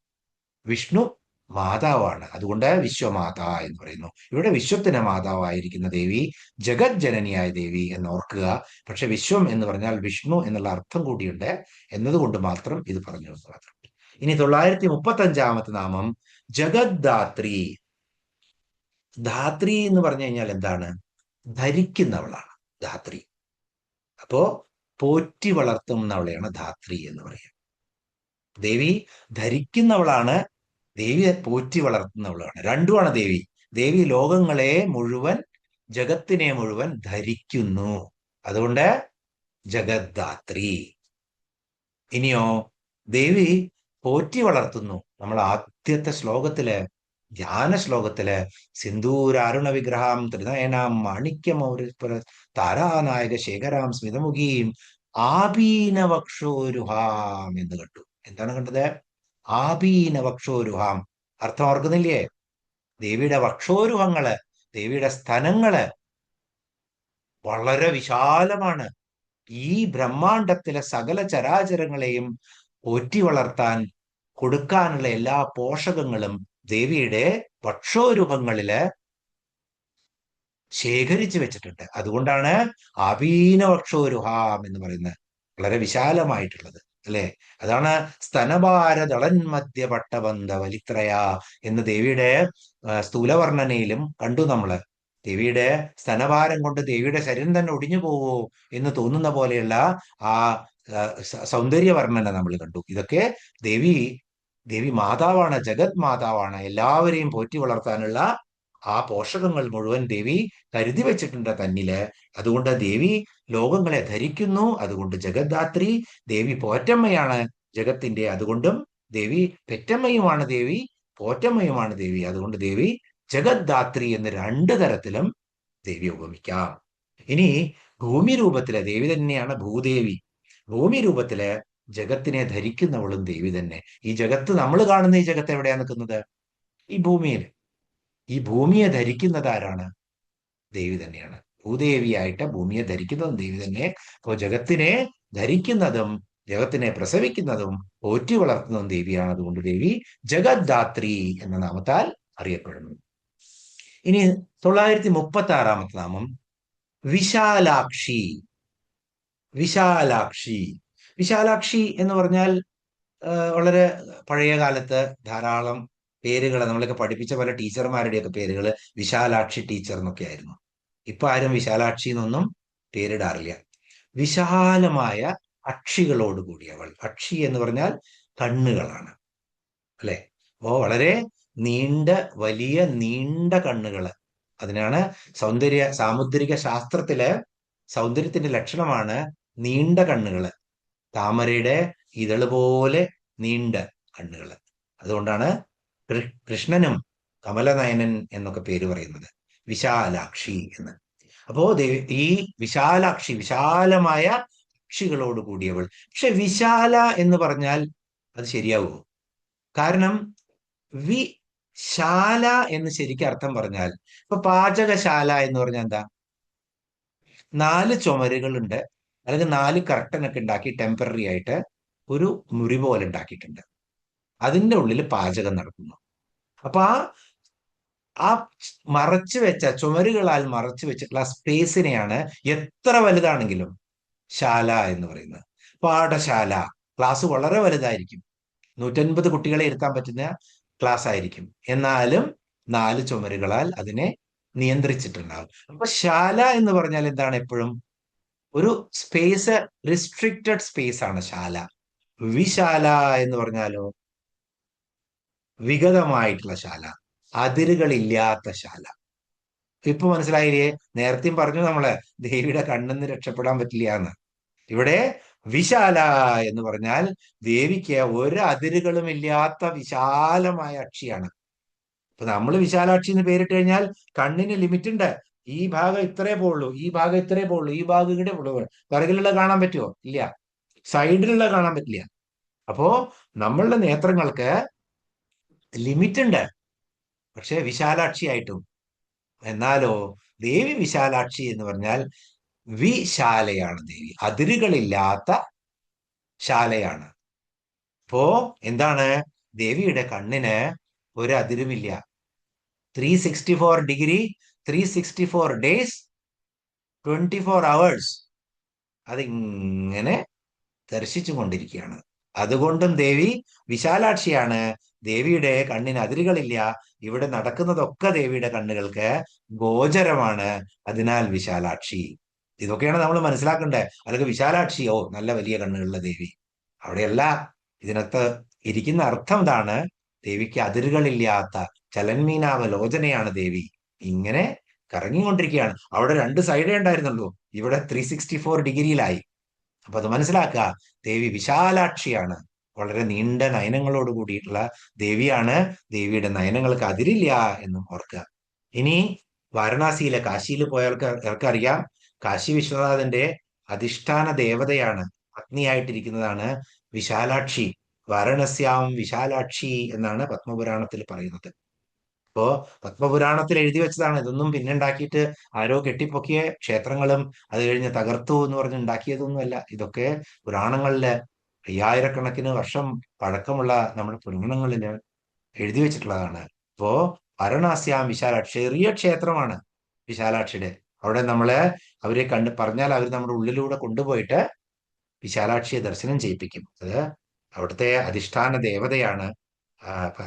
Speaker 2: വിഷ്ണു മാതാവാണ്. അതുകൊണ്ട് വിശ്വമാത എന്ന് പറയുന്നു. ഇവിടെ വിശ്വത്തിന് മാതാവായിരിക്കുന്ന ദേവി ജഗത് ജനനിയായ ദേവി എന്ന് ഓർക്കുക. പക്ഷെ വിശ്വം എന്ന് പറഞ്ഞാൽ വിഷ്ണു എന്നുള്ള അർത്ഥം കൂടിയുണ്ട് എന്നതുകൊണ്ട് മാത്രം ഇത് പറഞ്ഞു എന്ന് മാത്രം. ഇനി 935 നാമം ജഗദ്ധാത്രി. ധാത്രി എന്ന് പറഞ്ഞു കഴിഞ്ഞാൽ എന്താണ്? ധരിക്കുന്നവളാണ് ധാത്രി. അപ്പോ പോറ്റി വളർത്തുന്നവളെയാണ് ധാത്രി എന്ന് പറയുക. ദേവി ധരിക്കുന്നവളാണ്, ദേവിയെ പോറ്റി വളർത്തുന്നവളാണ്. രണ്ടുമാണ് ദേവി. ദേവി ലോകങ്ങളെ മുഴുവൻ, ജഗത്തിനെ മുഴുവൻ ധരിക്കുന്നു. അതുകൊണ്ട് ജഗദ്ധാത്രി. ഇനിയോ ദേവി പോറ്റി വളർത്തുന്നു. നമ്മൾ ആദ്യത്തെ ശ്ലോകത്തില് ധ്യാന ശ്ലോകത്തില് സിന്ദൂരാരുണ വിഗ്രഹാം ത്രിനയനാം മാണിക്യമൗര താരാനായക ശേഖരാം സ്മിതമുഖീം ആപീനവക്ഷോരുഹാം എന്ന് കണ്ടു. എന്താണ് കണ്ടത്? ആപീനവക്ഷോരുഹാം. അർത്ഥം ഓർക്കുന്നില്ലേ? ദേവിയുടെ വക്ഷോരുഹങ്ങള്, ദേവിയുടെ സ്തനങ്ങള് വളരെ വിശാലമാണ്. ഈ ബ്രഹ്മാണ്ടത്തിലെ സകല ചരാചരങ്ങളെയും പോറ്റി വളർത്താൻ കൊടുക്കാനുള്ള എല്ലാ പോഷകങ്ങളും ദേവിയുടെ വക്ഷോരുഹങ്ങളില് ശേഖരിച്ചു വെച്ചിട്ടുണ്ട്. അതുകൊണ്ടാണ് ആപീനവക്ഷോരുഹാം എന്ന് പറയുന്നത്, വളരെ വിശാലമായിട്ടുള്ളത് അല്ലെ. അതാണ് സ്തനഭാരദളൻ മധ്യ പട്ടബന്ധ വലിത്രയ എന്ന് ദേവിയുടെ സ്ഥൂലവർണ്ണനയിലും കണ്ടു നമ്മള്. ദേവിയുടെ സ്തനഭാരം കൊണ്ട് ദേവിയുടെ ശരീരം തന്നെ ഒടിഞ്ഞു പോവോ എന്ന് തോന്നുന്ന പോലെയുള്ള ആ സൗന്ദര്യ വർണ്ണന നമ്മൾ കണ്ടു. ഇതൊക്കെ ദേവി മാതാവാണ്, ജഗത് മാതാവാണ്. എല്ലാവരെയും പോറ്റി വളർത്താനുള്ള ആ പോഷകങ്ങൾ മുഴുവൻ ദേവി കരുതി വെച്ചിട്ടുണ്ട് തന്നില്. അതുകൊണ്ട് ദേവി ലോകങ്ങളെ ധരിക്കുന്നു. അതുകൊണ്ട് ജഗദ്ധാത്രി, ദേവി പോറ്റമ്മയാണ് ജഗത്തിന്റെ. അതുകൊണ്ടും ദേവി പെറ്റമ്മയുമാണ് ദേവി, പോറ്റമ്മയുമാണ് ദേവി. അതുകൊണ്ട് ദേവി ജഗദ്ധാത്രി എന്ന് രണ്ടു തരത്തിലും ദേവി ഉപമിക്കാം. ഇനി ഭൂമി രൂപത്തിലെ ദേവി തന്നെയാണ് ഭൂദേവി. ഭൂമി രൂപത്തില് ജഗത്തിനെ ധരിക്കുന്നവളും ദേവി തന്നെ. ഈ ജഗത്ത്, നമ്മൾ കാണുന്ന ഈ ജഗത്ത് എവിടെയാ നിൽക്കുന്നത്? ഈ ഭൂമിയിൽ. ഈ ഭൂമിയെ ധരിക്കുന്നത് ആരാണ്? ദേവി തന്നെയാണ്. ഭൂദേവിയായിട്ട് ഭൂമിയെ ധരിക്കുന്നതും ദേവി തന്നെ. അപ്പോൾ ജഗത്തിനെ ധരിക്കുന്നതും ജഗത്തിനെ പ്രസവിക്കുന്നതും പോറ്റി വളർത്തുന്നതും ദേവിയാണ്. അതുകൊണ്ട് ദേവി ജഗദ്ധാത്രി എന്ന നാമത്താൽ അറിയപ്പെടുന്നു. ഇനി 936 നാമം വിശാലാക്ഷി. വിശാലാക്ഷി വിശാലാക്ഷി എന്ന് പറഞ്ഞാൽ വളരെ പഴയ കാലത്ത് ധാരാളം പേരുകൾ നമ്മളൊക്കെ പഠിപ്പിച്ച പല ടീച്ചർമാരുടെയൊക്കെ പേരുകൾ വിശാലാക്ഷി ടീച്ചർ എന്നൊക്കെ ആയിരുന്നു. ഇപ്പൊ ആരും വിശാലാക്ഷി എന്നൊന്നും പേരിടാറില്ല. വിശാലമായ അക്ഷികളോട് കൂടിയവൾ. അക്ഷി എന്ന് പറഞ്ഞാൽ കണ്ണുകളാണ് അല്ലെ. അപ്പോ വളരെ വലിയ നീണ്ട കണ്ണുകള്. അതിനാണ് സാമുദ്രിക ശാസ്ത്രത്തിലെ സൗന്ദര്യത്തിന്റെ ലക്ഷണമാണ് നീണ്ട കണ്ണുകള്. താമരയുടെ ഇതള് പോലെ നീണ്ട കണ്ണുകള്. അതുകൊണ്ടാണ് കൃഷ്ണനും കമലനയനൻ എന്നൊക്കെ പേര് പറയുന്നത്, വിശാലാക്ഷി എന്ന്. അപ്പോ ഈ വിശാലാക്ഷി, വിശാലമായ അക്ഷികളോട് കൂടിയവൾ. പക്ഷെ വിശാല എന്ന് പറഞ്ഞാൽ അത് ശരിയാവുമോ? കാരണം ശാല എന്ന് ശരിക്കും അർത്ഥം പറഞ്ഞാൽ, ഇപ്പൊ പാചകശാല എന്ന് പറഞ്ഞാൽ എന്താ? 4 ചുമരുകളുണ്ട്, അല്ലെങ്കിൽ 4 കർട്ടനൊക്കെ ഉണ്ടാക്കി ടെമ്പററി ആയിട്ട് ഒരു മുറി പോലെ ഉണ്ടാക്കിയിട്ടുണ്ട്. അതിന്റെ ഉള്ളിൽ പാചകം നടക്കുന്നു. അപ്പൊ ആ ചുമരുകളാൽ മറച്ചു വെച്ചിട്ടുള്ള സ്പേസിനെയാണ് എത്ര വലുതാണെങ്കിലും ശാല എന്ന് പറയുന്നത്. പാഠശാല, ക്ലാസ് വളരെ വലുതായിരിക്കും, 150 കുട്ടികളെ ഇരുത്താൻ പറ്റുന്ന ക്ലാസ് ആയിരിക്കും. എന്നാലും 4 ചുമരുകളാൽ അതിനെ നിയന്ത്രിച്ചിട്ടുണ്ടാവും. അപ്പൊ ശാല എന്ന് പറഞ്ഞാൽ എന്താണ്? എപ്പോഴും ഒരു സ്പേസ്, റിസ്ട്രിക്റ്റഡ് സ്പേസ് ആണ് ശാല. വിശാല എന്ന് പറഞ്ഞാലോ വിഗതമായിട്ടുള്ള ശാല, അതിരുകളില്ലാത്ത ശാല. ഇപ്പൊ മനസ്സിലായില്ലേ? നേരത്തെയും പറഞ്ഞു നമ്മള് ദേവിയുടെ കണ്ണിന്ന് രക്ഷപ്പെടാൻ പറ്റില്ല എന്ന്. ഇവിടെ വിശാല എന്ന് പറഞ്ഞാൽ ദേവിക്ക് ഒരു അതിരുകളും ഇല്ലാത്ത വിശാലമായ അക്ഷിയാണ്. ഇപ്പൊ നമ്മൾ വിശാലാക്ഷി എന്ന് പേരിട്ട് കഴിഞ്ഞാൽ കണ്ണിന് ലിമിറ്റ് ഉണ്ട്. ഈ ഭാഗം ഇത്രേ പോവുള്ളൂ, ഈ ഭാഗം ഇത്രേ പോവുള്ളൂ, ഈ ഭാഗം ഇവിടെ പോളൂ. പിറകിലുള്ള കാണാൻ പറ്റുമോ? ഇല്ല. സൈഡിലുള്ള കാണാൻ പറ്റില്ല. അപ്പോ നമ്മളുടെ നേത്രങ്ങൾക്ക് ലിമിറ്റ് ഉണ്ട്. പക്ഷെ വിശാലാക്ഷി ആയിട്ടും. എന്നാലോ ദേവി വിശാലാക്ഷി എന്ന് പറഞ്ഞാൽ വിശാലയാണ് ദേവി, അതിരുകളില്ലാത്ത ശാലയാണ്. അപ്പോ എന്താണ്? ദേവിയുടെ കണ്ണിന് ഒരു അതിരുമില്ല. 364 ഡിഗ്രി, 364 ഡേയ്സ്, 24 hours അതിങ്ങനെ ദർശിച്ചു കൊണ്ടിരിക്കുകയാണ്. അതുകൊണ്ടും ദേവി വിശാലാക്ഷിയാണ്. ദേവിയുടെ കണ്ണിന് അതിരുകളില്ല. ഇവിടെ നടക്കുന്നതൊക്കെ ദേവിയുടെ കണ്ണുകൾക്ക് ഗോചരമാണ്. അതിനാൽ വിശാലാക്ഷി. ഇതൊക്കെയാണ് നമ്മൾ മനസ്സിലാക്കേണ്ടത്. അല്ലെങ്കിൽ വിശാലാക്ഷിയോ നല്ല വലിയ കണ്ണുകളുള്ള ദേവി, അവിടെയല്ല. ഇതിനകത്ത് ഇരിക്കുന്ന അർത്ഥം എന്താണ്? ദേവിക്ക് അതിരുകളില്ലാത്ത ചലന്മീനാവലോചനയാണ് ദേവി. ഇങ്ങനെ കറങ്ങിക്കൊണ്ടിരിക്കുകയാണ്. അവിടെ 2 സൈഡേ ഉണ്ടായിരുന്നുള്ളൂ, ഇവിടെ 364 ഡിഗ്രിയിലായി. അപ്പൊ അത് മനസ്സിലാക്കുക, ദേവി വിശാലാക്ഷിയാണ്. വളരെ നീണ്ട നയനങ്ങളോട് കൂടിയിട്ടുള്ള ദേവിയാണ്. ദേവിയുടെ നയനങ്ങൾക്ക് അതിരില്ല എന്നും ഓർക്കുക. ഇനി വാരണാസിയിലെ കാശിയിൽ പോയവർക്ക് അറിയാം, കാശി വിശ്വനാഥന്റെ അധിഷ്ഠാന ദേവതയാണ്, പത്നിയായിട്ടിരിക്കുന്നതാണ് വിശാലാക്ഷി. വാരണസ്യാം വിശാലാക്ഷി എന്നാണ് പത്മപുരാണത്തിൽ പറയുന്നത്. ഇപ്പോ പത്മപുരാണത്തിൽ എഴുതി വെച്ചതാണ്, ഇതൊന്നും പിന്നെ ഉണ്ടാക്കിയിട്ട് ആരോ കെട്ടിപ്പൊക്കിയ ക്ഷേത്രങ്ങളും അത് കഴിഞ്ഞ് തകർത്തു എന്ന് പറഞ്ഞ് ഉണ്ടാക്കിയതൊന്നുമല്ല. ഇതൊക്കെ പുരാണങ്ങളില് 5000കണക്കിന് വർഷം പഴക്കമുള്ള നമ്മുടെ പുരാണങ്ങളില് എഴുതി വെച്ചിട്ടുള്ളതാണ്. ഇപ്പോ വാരണാസ്യാം വിശാലാക്ഷി ചെറിയ ക്ഷേത്രമാണ് വിശാലാക്ഷിയുടെ. അവിടെ അവരെ പറഞ്ഞാൽ അവർ നമ്മുടെ ഉള്ളിലൂടെ കൊണ്ടുപോയിട്ട് വിശാലാക്ഷിയെ ദർശനം ചെയ്യിപ്പിക്കും. അത് അവിടുത്തെ അധിഷ്ഠാന ദേവതയാണ്.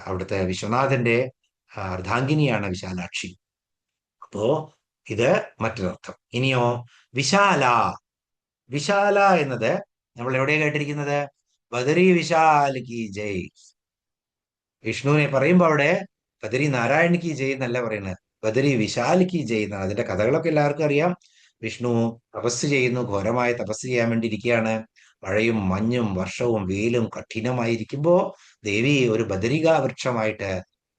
Speaker 2: അവിടുത്തെ വിശ്വനാഥന്റെ അർദ്ധാംഗിനിയാണ് വിശാലാക്ഷി. അപ്പോ ഇത് മറ്റൊരർത്ഥം. ഇനിയോ വിശാല. വിശാല എന്നത് നമ്മൾ എവിടെ കേട്ടിരിക്കുന്നത്? ബദരി വിശാൽ കി ജയ്. വിഷ്ണുവിനെ പറയുമ്പോ അവിടെ ബദരി നാരായൺ കി ജയ് എന്നല്ല പറയുന്നത്, ബദരി വിശാൽ കി ജയ് എന്നാണ്. അതിന്റെ കഥകളൊക്കെ എല്ലാവർക്കും അറിയാം. വിഷ്ണു തപസ് ചെയ്യുന്നു, ഘോരമായ തപസ് ചെയ്യാൻ വേണ്ടി ഇരിക്കുകയാണ്. മഴയും മഞ്ഞും വർഷവും വെയിലും കഠിനമായിരിക്കുമ്പോ ദേവി ഒരു ബദരികാ വൃക്ഷമായിട്ട്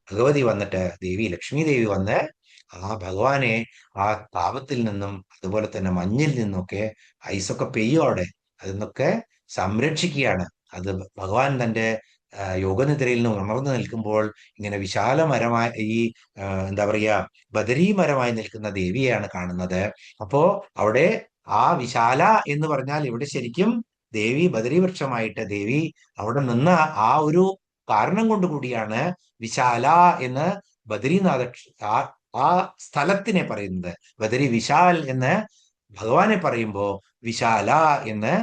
Speaker 2: ഭഗവതി വന്നിട്ട്, ലക്ഷ്മി ദേവി വന്ന് ആ ഭഗവാനെ ആ താപത്തിൽ നിന്നും അതുപോലെ തന്നെ മഞ്ഞിൽ നിന്നൊക്കെ, ഐസൊക്കെ പെയ്യും അവിടെ, അതിന്നൊക്കെ സംരക്ഷിക്കുകയാണ്. അത് ഭഗവാൻ തന്റെ യോഗനിദ്രയിൽ നിന്ന് ഉണർന്നു നിൽക്കുമ്പോൾ ഇങ്ങനെ വിശാലമരമായ എന്താ പറയാ, ബദരീമരമായി നിൽക്കുന്ന ദേവിയെയാണ് കാണുന്നത്. അപ്പോ അവിടെ ആ വിശാല എന്ന് പറഞ്ഞാൽ ഇവിടെ ശരിക്കും ദേവി ബദരീ വൃക്ഷമായിട്ട് ദേവി അവിടെ നിന്ന് ആ ഒരു കാരണം കൊണ്ട് കൂടിയാണ് വിശാല എന്ന് ബദരീനാഥ ആ സ്ഥലത്തിനെ പറയുന്നത്. ബദരി വിശാൽ എന്ന് ഭഗവാനെ പറയുമ്പോ വിശാല എന്ന്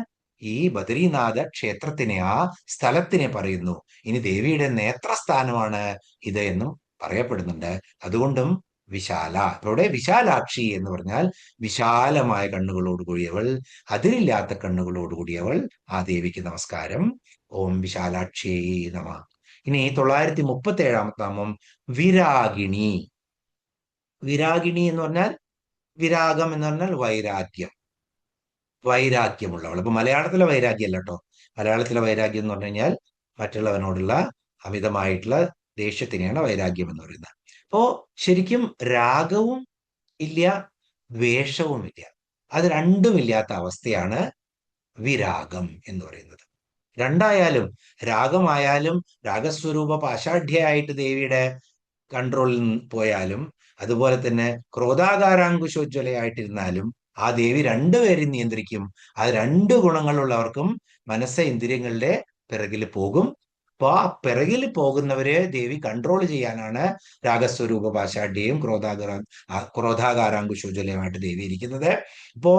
Speaker 2: ഈ ബദരീനാഥ ക്ഷേത്രത്തിനെ, ആ സ്ഥലത്തിനെ പറയുന്നു. ഇനി ദേവിയുടെ നേത്രസ്ഥാനമാണ് ഇത് എന്നും പറയപ്പെടുന്നുണ്ട്. അതുകൊണ്ടും വിശാല. ഇവിടെ വിശാലാക്ഷി എന്ന് പറഞ്ഞാൽ വിശാലമായ കണ്ണുകളോട് കൂടിയവൾ, അതിരില്ലാത്ത കണ്ണുകളോട് കൂടിയവൾ. ആ ദേവിക്ക് നമസ്കാരം. ഓം വിശാലാക്ഷി നമ. ഇനി 937 നാമം വിരാഗിണി. വിരാഗിണി എന്ന് പറഞ്ഞാൽ, വിരാഗം എന്ന് പറഞ്ഞാൽ വൈരാഗ്യം, വൈരാഗ്യമുള്ളവൾ. അപ്പൊ മലയാളത്തിലെ വൈരാഗ്യം അല്ല കേട്ടോ. മലയാളത്തിലെ വൈരാഗ്യം എന്ന് പറഞ്ഞു കഴിഞ്ഞാൽ മറ്റുള്ളവനോടുള്ള അമിതമായിട്ടുള്ള ദേഷ്യത്തിനെയാണ് വൈരാഗ്യം എന്ന് പറയുന്നത്. അപ്പോ ശരിക്കും രാഗവും ഇല്ല, ദ്വേഷവും ഇല്ല, അത് രണ്ടുമില്ലാത്ത അവസ്ഥയാണ് വിരാഗം എന്ന് പറയുന്നത്. രണ്ടായാലും, രാഗമായാലും രാഗസ്വരൂപ പാഷാഢ്യയായിട്ട് ദേവിയുടെ കൺട്രോളിൽ പോയാലും, അതുപോലെ തന്നെ ക്രോധാകാരാങ്കുശോജ്വലയായിട്ടിരുന്നാലും ആ ദേവി രണ്ടുപേരും നിയന്ത്രിക്കും. ആ രണ്ട് ഗുണങ്ങളുള്ളവർക്കും മനസ്സ് ഇന്ദ്രിയങ്ങളുടെ പിറകിൽ പോകും. അപ്പൊ ആ പിറകിൽ പോകുന്നവരെ ദേവി കൺട്രോൾ ചെയ്യാനാണ് രാഗസ്വരൂപ പാഷാഢ്യയും ക്രോധാകാരാങ്കുശോജ്വലയുമായിട്ട് ദേവി ഇരിക്കുന്നത്. അപ്പോ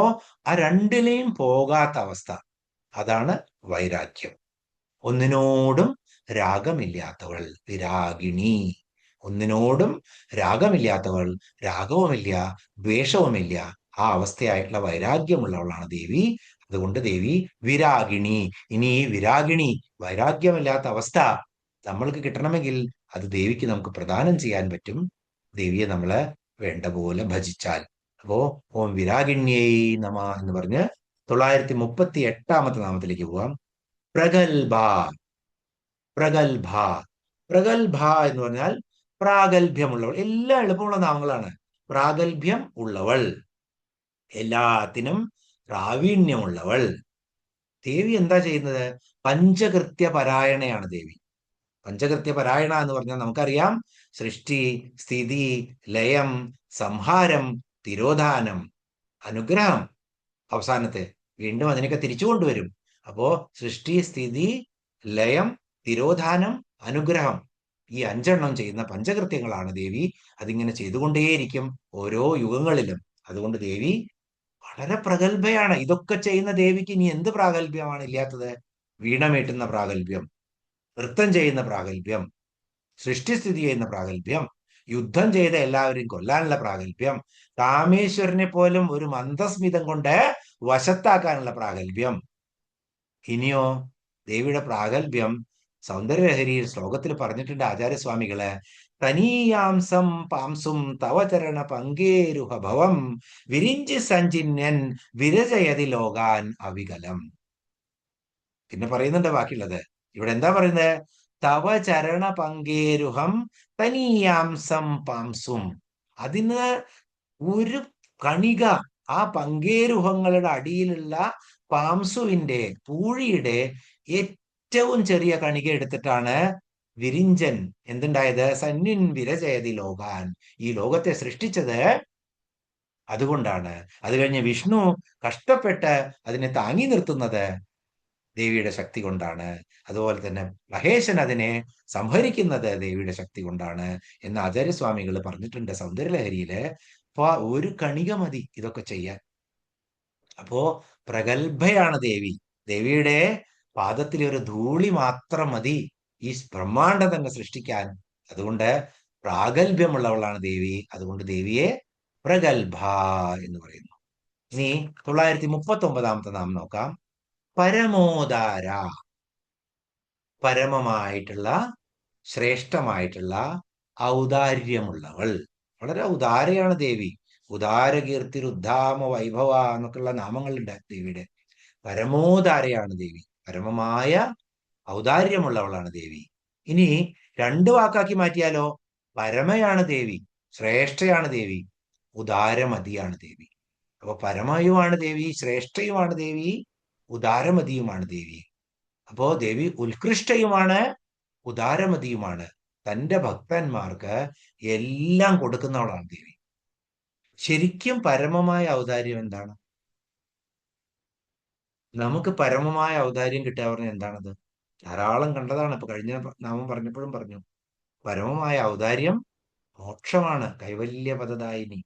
Speaker 2: ആ രണ്ടിലെയും പോകാത്ത അവസ്ഥ, അതാണ് വൈരാഗ്യം. ഒന്നിനോടും രാഗമില്ലാത്തവൾ വിരാഗിണി. ഒന്നിനോടും രാഗമില്ലാത്തവൾ, രാഗവുമില്ല ദ്വേഷവുമില്ല, ആ അവസ്ഥയായിട്ടുള്ള വൈരാഗ്യമുള്ളവളാണ് ദേവി. അതുകൊണ്ട് ദേവി വിരാഗിണി. ഇനി ഈ വിരാഗിണി, വൈരാഗ്യമില്ലാത്ത അവസ്ഥ നമ്മൾക്ക് കിട്ടണമെങ്കിൽ അത് ദേവിക്ക് നമുക്ക് പ്രദാനം ചെയ്യാൻ പറ്റും, ദേവിയെ നമ്മള് വേണ്ട പോലെ ഭജിച്ചാൽ. അപ്പോ ഓം വിരാഗിണ്യേ നമ എന്ന് പറഞ്ഞ് 938 നാമത്തിലേക്ക് പോവാം. പ്രഗൽഭ. പ്രഗൽഭ. പ്രഗൽഭ എന്ന് പറഞ്ഞാൽ പ്രാഗൽഭ്യമുള്ളവൾ. എല്ലാം എളുപ്പമുള്ള നാമങ്ങളാണ്. പ്രാഗൽഭ്യം ഉള്ളവൾ, എല്ലാത്തിനും പ്രാവീണ്യമുള്ളവൾ. ദേവി എന്താ ചെയ്യുന്നത്? പഞ്ചകൃത്യ പരായണയാണ് ദേവി. പഞ്ചകൃത്യ പരായണ എന്ന് പറഞ്ഞാൽ നമുക്കറിയാം, സൃഷ്ടി, സ്ഥിതി, ലയം, സംഹാരം, തിരോധാനം, അനുഗ്രഹം. അവസാനത്തെ വീണ്ടും അതിനൊക്കെ തിരിച്ചു കൊണ്ടുവരും. അപ്പോ സൃഷ്ടി, സ്ഥിതി, ലയം, തിരോധാനം, അനുഗ്രഹം, ഈ 5 ചെയ്യുന്ന പഞ്ചകൃത്യങ്ങളാണ് ദേവി. അതിങ്ങനെ ചെയ്തുകൊണ്ടേയിരിക്കും ഓരോ യുഗങ്ങളിലും. അതുകൊണ്ട് ദേവി വളരെ പ്രഗത്ഭയാണ്. ഇതൊക്കെ ചെയ്യുന്ന ദേവിക്ക് ഇനി എന്ത് പ്രാഗൽഭ്യമാണ് ഇല്ലാത്തത്? വീണമീട്ടുന്ന പ്രാഗൽഭ്യം, നൃത്തം ചെയ്യുന്ന പ്രാഗൽഭ്യം, സൃഷ്ടിസ്ഥിതി ചെയ്യുന്ന പ്രാഗൽഭ്യം, യുദ്ധം ചെയ്ത എല്ലാവരെയും കൊല്ലാനുള്ള പ്രാഗൽഭ്യം, കാമേശ്വരനെ പോലും ഒരു മന്ദസ്മിതം കൊണ്ട് വശത്താക്കാനുള്ള പ്രാഗൽഭ്യം. ഇനിയോ ദേവിയുടെ പ്രാഗൽഭ്യം സൗന്ദര്യലഹരിയിൽ ശ്ലോകത്തിൽ പറഞ്ഞിട്ടുണ്ട് ആചാര്യസ്വാമികള്. തനീയാംസം പാംസും തവചരണ പങ്കേരുഹഭവം വിരിഞ്ചി സഞ്ചിന്യൻ വിരജയതി ലോകാൻ അവികലം. പിന്നെ പറയുന്നുണ്ട് ബാക്കിയുള്ളത്. ഇവിടെ എന്താ പറയുന്നത്? തവ ചരണ പങ്കേരുഹം തനീയാംസം പാംസും. അതിന് ഒരു കണിക, ആ പങ്കേരുഹങ്ങളുടെ അടിയിലുള്ള പാംസുവിന്റെ, പൂഴിയുടെ ഏറ്റവും ചെറിയ കണിക എടുത്തിട്ടാണ് വിരിഞ്ചൻ എന്തുണ്ടായത്? സന്യൻ വിരചയതി ലോകാൻ, ഈ ലോകത്തെ സൃഷ്ടിച്ചത് അതുകൊണ്ടാണ്. അത് കഴിഞ്ഞ് വിഷ്ണു കഷ്ടപ്പെട്ട് അതിനെ താങ്ങി നിർത്തുന്നത് ദേവിയുടെ ശക്തി കൊണ്ടാണ്. അതുപോലെ തന്നെ മഹേശൻ അതിനെ സംഹരിക്കുന്നത് ദേവിയുടെ ശക്തി കൊണ്ടാണ് എന്ന് ആചാര്യസ്വാമികൾ പറഞ്ഞിട്ടുണ്ട് സൗന്ദര്യലഹരിയില്. അപ്പൊ ഒരു കണിക മതി ഇതൊക്കെ ചെയ്യാൻ. അപ്പോ പ്രഗത്ഭയാണ് ദേവി. ദേവിയുടെ പാദത്തിലെ ഒരു ധൂളി മാത്രം മതി ഈ ബ്രഹ്മാണ്ടം തന്നെ സൃഷ്ടിക്കാൻ. അതുകൊണ്ട് പ്രാഗൽഭ്യമുള്ളവളാണ് ദേവി. അതുകൊണ്ട് ദേവിയെ പ്രഗത്ഭ എന്ന് പറയുന്നു. ഇനി 939 നാം നോക്കാം. പരമോദാര, പരമമായിട്ടുള്ള, ശ്രേഷ്ഠമായിട്ടുള്ള, ഔദാര്യമുള്ളവൾ. വളരെ ഉദാരയാണ് ദേവി. ഉദാരകീർത്തി, രുദ്ധാമ വൈഭവ എന്നൊക്കെയുള്ള നാമങ്ങളുണ്ട് ദേവിയുടെ. പരമോദാരയാണ് ദേവി, പരമമായ ഔദാര്യമുള്ളവളാണ് ദേവി. ഇനി രണ്ട് വാക്കാക്കി മാറ്റിയാലോ? പരമയാണ് ദേവി, ശ്രേഷ്ഠയാണ് ദേവി, ഉദാരമതിയാണ് ദേവി. അപ്പൊ പരമയുമാണ് ദേവി, ശ്രേഷ്ഠയുമാണ് ദേവി, ഉദാരമതിയുമാണ് ദേവി. അപ്പോ ദേവി ഉത്കൃഷ്ടയുമാണ്, ഉദാരമതിയുമാണ്. തന്റെ ഭക്തന്മാർക്ക് എല്ലാം കൊടുക്കുന്നവളാണ് ദേവി. ശരിക്കും പരമമായ ഔദാര്യം എന്താണ്? നമുക്ക് പരമമായ ഔദാര്യം കിട്ടുക പറഞ്ഞാൽ എന്താണത്? ധാരാളം കണ്ടതാണ്. ഇപ്പൊ കഴിഞ്ഞ നാമം പറഞ്ഞപ്പോഴും പറഞ്ഞു, പരമമായ ഔദാര്യം മോക്ഷമാണ്, കൈവല്യപദദായിനി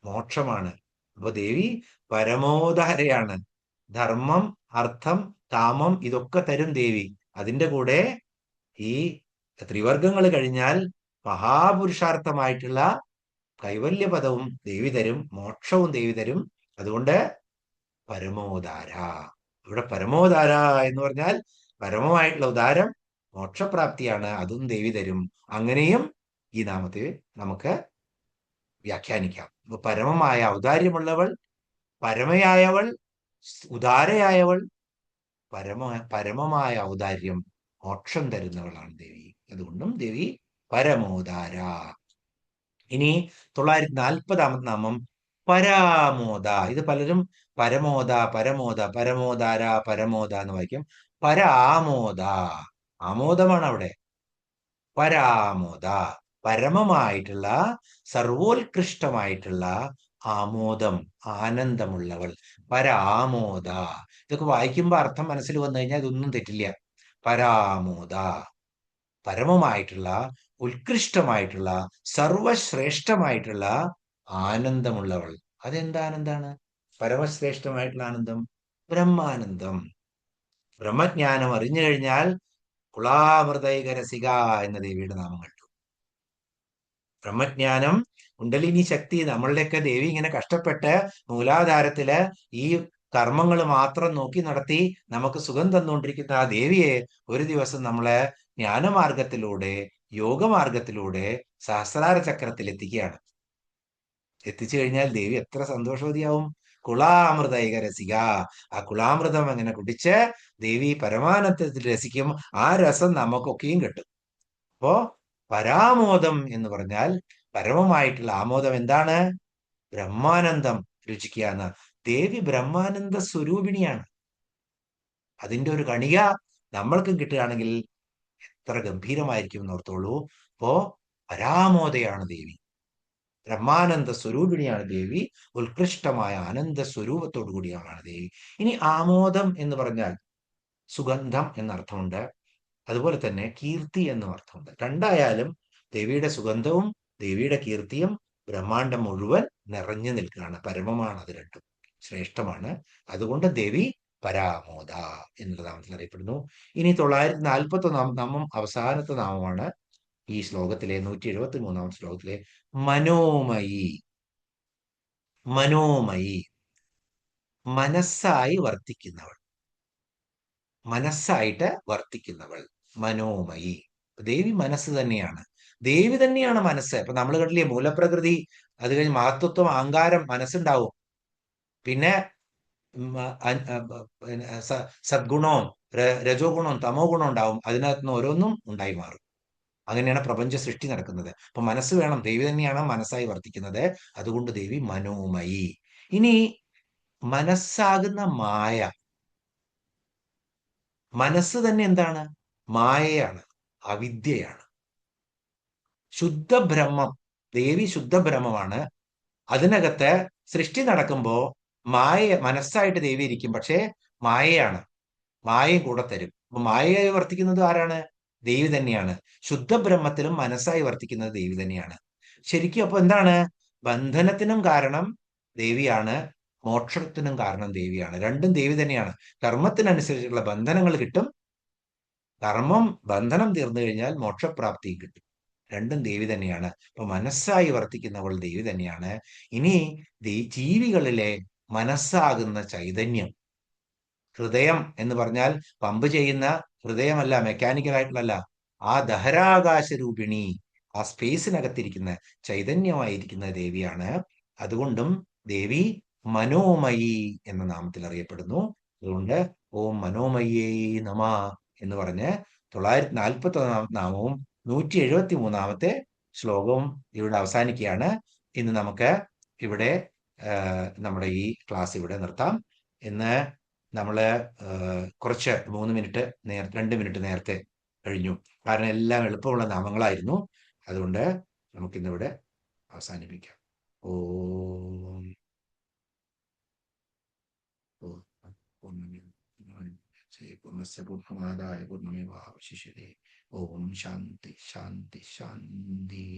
Speaker 2: മോക്ഷമാണ്. അപ്പൊ ദേവി പരമോദാരയാണ്. ധർമ്മം, അർത്ഥം, കാമം ഇതൊക്കെ തരും ദേവി. അതിന്റെ കൂടെ ഈ ത്രിവർഗങ്ങൾ കഴിഞ്ഞാൽ മഹാപുരുഷാർത്ഥമായിട്ടുള്ള കൈവല്യപദവും ദേവി തരും, മോക്ഷവും ദേവി തരും. അതുകൊണ്ട് പരമോദാര. ഇവിടെ പരമോദാര എന്ന് പറഞ്ഞാൽ പരമമായിട്ടുള്ള ഉദാരം മോക്ഷപ്രാപ്തിയാണ്, അതും ദേവി തരും. അങ്ങനെയും ഈ നാമത്തെ നമുക്ക് വ്യാഖ്യാനിക്കാം. അപ്പൊ പരമമായ ഔദാര്യമുള്ളവൾ, പരമയായവൾ, ഉദാരയായവൾ, പരമമായ ഔദാര്യം മോക്ഷം തരുന്നവളാണ് ദേവി. അതുകൊണ്ടും ദേവി പരമോദാര. ഇനി 940 നാമം പരാമോദ. ഇത് പലരും പരമോദ, പരമോദ, പരമോദാര, പരമോദ എന്ന് വായിക്കും. പരാമോദ, ആമോദമാണ് അവിടെ. പരാമോദ, പരമമായിട്ടുള്ള, സർവോത്കൃഷ്ടമായിട്ടുള്ള ആമോദം, ആനന്ദമുള്ളവൾ. പരാമോദ. ഇതൊക്കെ വായിക്കുമ്പോ അർത്ഥം മനസ്സിൽ വന്നു കഴിഞ്ഞാൽ ഇതൊന്നും തെറ്റില്ല. പരാമോദ, പരമമായിട്ടുള്ള, ഉത്കൃഷ്ടമായിട്ടുള്ള, സർവശ്രേഷ്ഠമായിട്ടുള്ള ആനന്ദമുള്ളവൾ. അതെന്താനന്ദാണ്? പരമശ്രേഷ്ഠമായിട്ടുള്ള ആനന്ദം ബ്രഹ്മാനന്ദം. ബ്രഹ്മജ്ഞാനം അറിഞ്ഞു കഴിഞ്ഞാൽ കുളാമൃതൈകരസിക എന്ന ദേവിയുടെ നാമം കണ്ടു. ബ്രഹ്മജ്ഞാനം, കുണ്ടലിനി ശക്തി, നമ്മളുടെയൊക്കെ ദേവി ഇങ്ങനെ കഷ്ടപ്പെട്ട് മൂലാധാരത്തില് ഈ കർമ്മങ്ങൾ മാത്രം നോക്കി നടത്തി നമുക്ക് സുഖം തന്നുകൊണ്ടിരിക്കുന്ന ആ ദേവിയെ ഒരു ദിവസം നമ്മളെ ജ്ഞാനമാർഗത്തിലൂടെ, യോഗമാർഗത്തിലൂടെ സഹസ്രാര ചക്രത്തിൽ എത്തിക്കുകയാണ്. എത്തിച്ചു കഴിഞ്ഞാൽ ദേവി എത്ര സന്തോഷവതിയാവും. കുളാമൃതൈക രസിക. ആ കുളാമൃതം അങ്ങനെ കുടിച്ച് ദേവി പരമാനന്ദത്തിൽ രസിക്കും. ആ രസം നമുക്കൊക്കെയും കിട്ടും. അപ്പോ പരാമോദം എന്ന് പറഞ്ഞാൽ പരമമായിട്ടുള്ള ആമോദം എന്താണ്? ബ്രഹ്മാനന്ദം രുചിക്കുക എന്ന്. ദേവി ബ്രഹ്മാനന്ദ സ്വരൂപിണിയാണ്. അതിന്റെ ഒരു കണിക നമ്മൾക്കും കിട്ടുകയാണെങ്കിൽ എത്ര ഗംഭീരമായിരിക്കും എന്നോർത്തോളൂ. അപ്പോ പരാമോദയാണ് ദേവി, ബ്രഹ്മാനന്ദ സ്വരൂപിണിയാണ് ദേവി, ഉത്കൃഷ്ടമായ ആനന്ദ സ്വരൂപത്തോടു കൂടിയാണ് ദേവി. ഇനി ആമോദം എന്ന് പറഞ്ഞാൽ സുഗന്ധം എന്നർത്ഥമുണ്ട്, അതുപോലെ തന്നെ കീർത്തി എന്നും അർത്ഥമുണ്ട്. രണ്ടായാലും ദേവിയുടെ സുഗന്ധവും ദേവിയുടെ കീർത്തിയും ബ്രഹ്മാണ്ടം മുഴുവൻ നിറഞ്ഞു നിൽക്കുകയാണ്. പരമമാണ് അത് രണ്ടും, ശ്രേഷ്ഠമാണ്. അതുകൊണ്ട് ദേവി പരാമോദ എന്നുള്ള നാമത്തിൽ അറിയപ്പെടുന്നു. ഇനി 941 നാമം അവസാനത്തെ നാമമാണ് ഈ ശ്ലോകത്തിലെ 173 ശ്ലോകത്തിലെ മനോമയി. മനോമയി, മനസ്സായി വർത്തിക്കുന്നവൾ, മനസ്സായിട്ട് വർത്തിക്കുന്നവൾ, മനോമയി. ദേവി മനസ്സ് തന്നെയാണ്, ദേവി തന്നെയാണ് മനസ്സ്. ഇപ്പൊ നമ്മൾ കണ്ടില്ലേ മൂലപ്രകൃതി, അത് കഴിഞ്ഞ് മഹത്വത്വം, അഹങ്കാരം, മനസ്സുണ്ടാവും. പിന്നെ സദ്ഗുണവും രജോ ഗുണവും തമോ ഗുണം ഉണ്ടാവും. അതിനകത്ത് നിന്ന് ഓരോന്നും ഉണ്ടായി മാറും. അങ്ങനെയാണ് പ്രപഞ്ച സൃഷ്ടി നടക്കുന്നത്. അപ്പൊ മനസ്സ് വേണം. ദേവി തന്നെയാണ് മനസ്സായി വർത്തിക്കുന്നത്. അതുകൊണ്ട് ദേവി മനോമയി. ഇനി മനസ്സാകുന്ന മായ, മനസ്സ് തന്നെ എന്താണ്? മായയാണ്, അവിദ്യയാണ്. ശുദ്ധബ്രഹ്മം, ദേവി ശുദ്ധബ്രഹ്മമാണ്. അതിനകത്ത് സൃഷ്ടി നടക്കുമ്പോ മനസ്സായിട്ട് ദേവി ഇരിക്കും, പക്ഷേ മായയാണ്. മായയും കൂടെ തരും. അപ്പൊ മായയായി വർത്തിക്കുന്നത് ആരാണ്? ദേവി തന്നെയാണ്. ശുദ്ധബ്രഹ്മത്തിലും മനസ്സായി വർത്തിക്കുന്നത് ദേവി തന്നെയാണ്. ശരിക്കും അപ്പൊ എന്താണ്? ബന്ധനത്തിനും കാരണം ദേവിയാണ്, മോക്ഷത്തിനും കാരണം ദേവിയാണ്. രണ്ടും ദേവി തന്നെയാണ്. കർമ്മത്തിനനുസരിച്ചുള്ള ബന്ധനങ്ങൾ കിട്ടും. ബന്ധനം തീർന്നു കഴിഞ്ഞാൽ മോക്ഷപ്രാപ്തിയും കിട്ടും. രണ്ടും ദേവി തന്നെയാണ്. അപ്പൊ മനസ്സായി വർത്തിക്കുന്നവൾ ദേവി തന്നെയാണ്. ഇനി ജീവികളിലെ മനസ്സാകുന്ന ചൈതന്യം, ഹൃദയം എന്ന് പറഞ്ഞാൽ പമ്പ് ചെയ്യുന്ന ഹൃദയമല്ല, മെക്കാനിക്കൽ ആയിട്ടുള്ളല്ല, ആ ദഹരാകാശ രൂപിണി, ആ സ്പേസിനകത്തിരിക്കുന്ന ചൈതന്യമായിരിക്കുന്ന ദേവിയാണ്. അതുകൊണ്ടും ദേവി മനോമയി എന്ന നാമത്തിൽ അറിയപ്പെടുന്നു. അതുകൊണ്ട് ഓം മനോമയേ നമ എന്ന് പറഞ്ഞ് 941 നാമവും 173 ശ്ലോകവും ഇവിടെ അവസാനിക്കുകയാണ്. ഇന്ന് നമുക്ക് ഇവിടെ നമ്മുടെ ഈ ക്ലാസ് ഇവിടെ നിർത്താം. ഇന്ന് നമ്മള് കുറച്ച് 2 മിനിറ്റ് നേരത്തെ കഴിഞ്ഞു. കാരണം എല്ലാം എളുപ്പമുള്ള നാമങ്ങളായിരുന്നു. അതുകൊണ്ട് നമുക്കിന്നിവിടെ അവസാനിപ്പിക്കാം. ഓം പൂർണ്ണമാദായ പൂർണ്ണമേവാവശിഷ്യതേ. ഓം ശാന്തി ശാന്തി ശാന്തി.